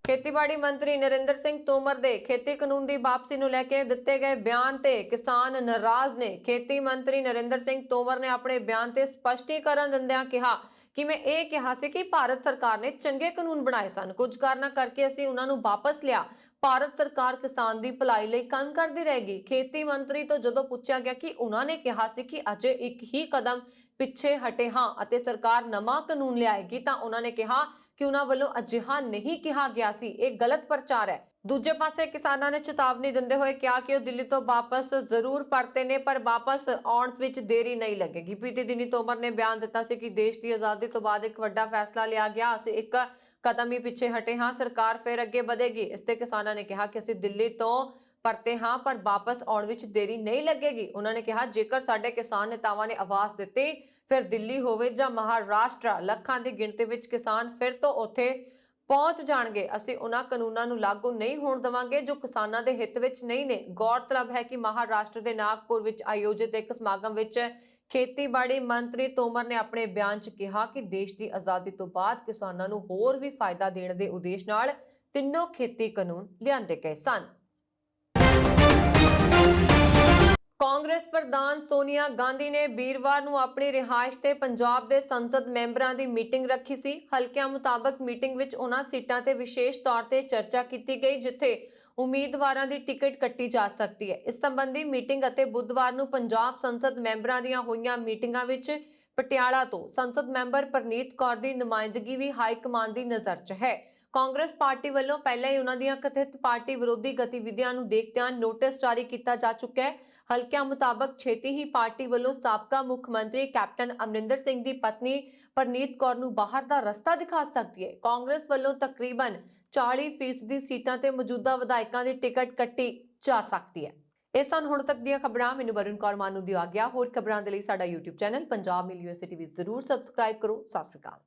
ਖੇਤੀਬਾੜੀ ਮੰਤਰੀ ਨਰਿੰਦਰ ਸਿੰਘ ਤੋਮਰ ਦੇ ਖੇਤੀ ਕਾਨੂੰਨ ਦੀ ਵਾਪਸੀ ਨੂੰ ਲੈ ਕੇ ਦਿੱਤੇ ਗਏ ਬਿਆਨ ਤੇ ਕਿਸਾਨ ਨਾਰਾਜ਼ ਨੇ। ਖੇਤੀ ਮੰਤਰੀ ਨਰਿੰਦਰ ਸਿੰਘ ਤੋਮਰ ਨੇ ਆਪਣੇ ਬਿਆਨ ਤੇ ਸਪਸ਼ਟੀਕਰਨ ਦਿੰਦਿਆਂ ਕਿਹਾ ਕਿ ਮੈਂ ਇਹ ਕਿਹਾ ਸੀ ਕਿ ਭਾਰਤ ਸਰਕਾਰ ਨੇ ਚੰਗੇ ਕਾਨੂੰਨ ਬਣਾਏ ਸਨ, ਕੁਝ ਕਾਰਨਾਂ ਕਰਕੇ ਅਸੀਂ ਉਹਨਾਂ ਨੂੰ ਵਾਪਸ ਲਿਆ। ਭਾਰਤ ਸਰਕਾਰ ਕਿਸਾਨ ਦੀ ਭਲਾਈ ਲਈ ਕੰਮ ਕਰਦੀ ਰਹੇਗੀ। ਖੇਤੀ ਮੰਤਰੀ ਤੋਂ ਜਦੋਂ ਪੁੱਛਿਆ ਗਿਆ ਕਿ ਉਹਨਾਂ ਨੇ ਕਿਹਾ ਸੀ ਕਿ ਅਜੇ ਇੱਕ ਹੀ ਕਦਮ ਪਿੱਛੇ ਹਟੇ ਹਾਂ ਅਤੇ ਸਰਕਾਰ ਨਵਾਂ ਕਾਨੂੰਨ ਲਿਆਏਗੀ, ਤਾਂ ਉਹਨਾਂ ਨੇ ਕਿਹਾ ਕਿ ਉਹਨਾਂ ਵੱਲੋਂ ਅਜਿਹਾ ਨਹੀਂ ਕਿਹਾ ਗਿਆ ਸੀ। ਇਹ ਗਲਤ ਪ੍ਰਚਾਰ ਹੈ। ਦੂਜੇ ਪਾਸੇ ਕਿਸਾਨਾਂ ਨੇ ਚੇਤਾਵਨੀ ਦਿੰਦੇ ਹੋਏ ਕਿਹਾ ਕਿ ਉਹ ਦਿੱਲੀ ਤੋਂ ਵਾਪਸ ਜ਼ਰੂਰ ਪਰਤੇ ਨੇ, ਪਰ ਵਾਪਸ ਆਉਣ ਵਿੱਚ ਦੇਰੀ ਨਹੀਂ ਲੱਗੇਗੀ। ਬੀਤੇ ਦਿਨੀ ਤੋਮਰ ਨੇ ਬਿਆਨ ਦਿੱਤਾ ਸੀ ਕਿ ਦੇਸ਼ ਦੀ ਆਜ਼ਾਦੀ ਤੋਂ ਬਾਅਦ ਇੱਕ ਵੱਡਾ ਫੈਸਲਾ ਲਿਆ ਗਿਆ, ਅਸੀਂ ਇੱਕ ਕਦਮ ਹੀ ਪਿੱਛੇ ਹਟੇ ਹਾਂ, ਸਰਕਾਰ ਫਿਰ ਅੱਗੇ ਵਧੇਗੀ। ਇਸ ਤੇ ਕਿਸਾਨਾਂ ਨੇ ਕਿਹਾ ਕਿ ਅਸੀਂ ਦਿੱਲੀ ਤੋਂ ਪਰਤੇ ਹਾਂ, ਪਰ ਵਾਪਸ ਆਉਣ ਵਿੱਚ ਦੇਰੀ ਨਹੀਂ ਲੱਗੇਗੀ। ਉਹਨਾਂ ਨੇ ਕਿਹਾ ਜੇਕਰ ਸਾਡੇ ਕਿਸਾਨ ਨੇਤਾਵਾਂ ਨੇ ਆਵਾਜ਼ ਦਿੱਤੀ, ਫਿਰ ਦਿੱਲੀ ਹੋਵੇ ਜਾਂ ਮਹਾਰਾਸ਼ਟਰ, ਲੱਖਾਂ ਦੀ ਗਿਣਤੀ ਵਿੱਚ ਕਿਸਾਨ ਫਿਰ ਤੋਂ ਉੱਥੇ ਪਹੁੰਚ ਜਾਣਗੇ। ਅਸੀਂ ਉਹਨਾਂ ਕਾਨੂੰਨਾਂ ਨੂੰ ਲਾਗੂ ਨਹੀਂ ਹੋਣ ਦੇਵਾਂਗੇ ਜੋ ਕਿਸਾਨਾਂ ਦੇ ਹਿੱਤ ਵਿੱਚ ਨਹੀਂ ਨੇ। ਗੌਰਤਲਬ ਹੈ ਕਿ ਮਹਾਰਾਸ਼ਟਰ ਦੇ ਨਾਗਪੁਰ ਵਿੱਚ ਆਯੋਜਿਤ ਇੱਕ ਸਮਾਗਮ ਵਿੱਚ ਖੇਤੀਬਾੜੀ ਮੰਤਰੀ ਤੋਮਰ ਨੇ ਆਪਣੇ ਬਿਆਨ 'ਚ ਕਿਹਾ ਕਿ ਦੇਸ਼ ਦੀ ਆਜ਼ਾਦੀ ਤੋਂ ਬਾਅਦ ਕਿਸਾਨਾਂ ਨੂੰ ਹੋਰ ਵੀ ਫਾਇਦਾ ਦੇਣ ਦੇ ਉਦੇਸ਼ ਨਾਲ ਤਿੰਨੋਂ ਖੇਤੀ ਕਾਨੂੰਨ ਲਿਆਂਦੇ ਗਏ ਸਨ। ਕਾਂਗਰਸ ਪ੍ਰਧਾਨ ਸੋਨੀਆ ਗਾਂਧੀ ਨੇ ਵੀਰਵਾਰ ਨੂੰ ਆਪਣੀ ਰਿਹਾਇਸ਼ ਤੇ ਪੰਜਾਬ ਦੇ ਸੰਸਦ ਮੈਂਬਰਾਂ ਦੀ ਮੀਟਿੰਗ ਰੱਖੀ ਸੀ। ਹਲਕਿਆਂ ਮੁਤਾਬਕ ਮੀਟਿੰਗ ਵਿੱਚ ਉਹਨਾਂ ਸੀਟਾਂ ਤੇ ਵਿਸ਼ੇਸ਼ ਤੌਰ ਤੇ ਚਰਚਾ ਕੀਤੀ ਗਈ ਜਿੱਥੇ ਉਮੀਦਵਾਰਾਂ ਦੀ ਟਿਕਟ ਕੱਟੀ ਜਾ ਸਕਦੀ ਹੈ। ਇਸ ਸੰਬੰਧੀ ਮੀਟਿੰਗ ਅਤੇ ਬੁੱਧਵਾਰ ਨੂੰ ਪੰਜਾਬ ਸੰਸਦ ਮੈਂਬਰਾਂ ਦੀਆਂ ਹੋਈਆਂ ਮੀਟਿੰਗਾਂ ਵਿੱਚ ਪਟਿਆਲਾ ਤੋਂ ਸੰਸਦ ਮੈਂਬਰ ਪ੍ਰਨੀਤ ਕੌਰ ਦੀ ਨੁਮਾਇੰਦਗੀ ਵੀ ਹਾਈ ਕਮਾਨ ਦੀ ਨਜ਼ਰ 'ਚ ਹੈ। ਕਾਂਗਰਸ ਪਾਰਟੀ ਵੱਲੋਂ ਪਹਿਲਾਂ ਹੀ ਉਹਨਾਂ ਦੀਆਂ ਕਥਿਤ ਪਾਰਟੀ ਵਿਰੋਧੀ ਗਤੀਵਿਧੀਆਂ ਨੂੰ ਦੇਖਦਿਆਂ ਨੋਟਿਸ ਜਾਰੀ ਕੀਤਾ ਜਾ ਚੁੱਕਾ ਹੈ। ਹਲਕਿਆਂ ਮੁਤਾਬਕ ਛੇਤੀ ਹੀ ਪਾਰਟੀ ਵੱਲੋਂ ਸਾਬਕਾ ਮੁੱਖ ਮੰਤਰੀ ਕੈਪਟਨ ਅਮਰਿੰਦਰ ਸਿੰਘ ਦੀ ਪਤਨੀ ਪ੍ਰਨੀਤ ਕੌਰ ਨੂੰ ਬਾਹਰ ਦਾ ਰਸਤਾ ਦਿਖਾ ਸਕਦੀ ਹੈ। ਕਾਂਗਰਸ ਵੱਲੋਂ ਤਕਰੀਬਨ 40% ਸੀਟਾਂ ਤੇ ਮੌਜੂਦਾ ਵਿਧਾਇਕਾਂ ਦੀ ਟਿਕਟ ਕੱਟੀ ਜਾ ਸਕਦੀ ਹੈ। ਇਹ ਸਨ ਹੁਣ ਤੱਕ ਦੀਆਂ ਖਬਰਾਂ। ਮੈਨੂੰ ਵਰੁਣ ਕੌਰ ਮਾਨੂ ਦੀ ਆਗਿਆ। ਹੋਰ ਖਬਰਾਂ ਦੇ ਲਈ ਸਾਡਾ YouTube ਚੈਨਲ ਪੰਜਾਬ ਮਿਲ USA TV ਜ਼ਰੂਰ ਸਬਸਕ੍ਰਾਈਬ ਕਰੋ। ਸਤਿ ਸ਼੍ਰੀ ਅਕਾਲ।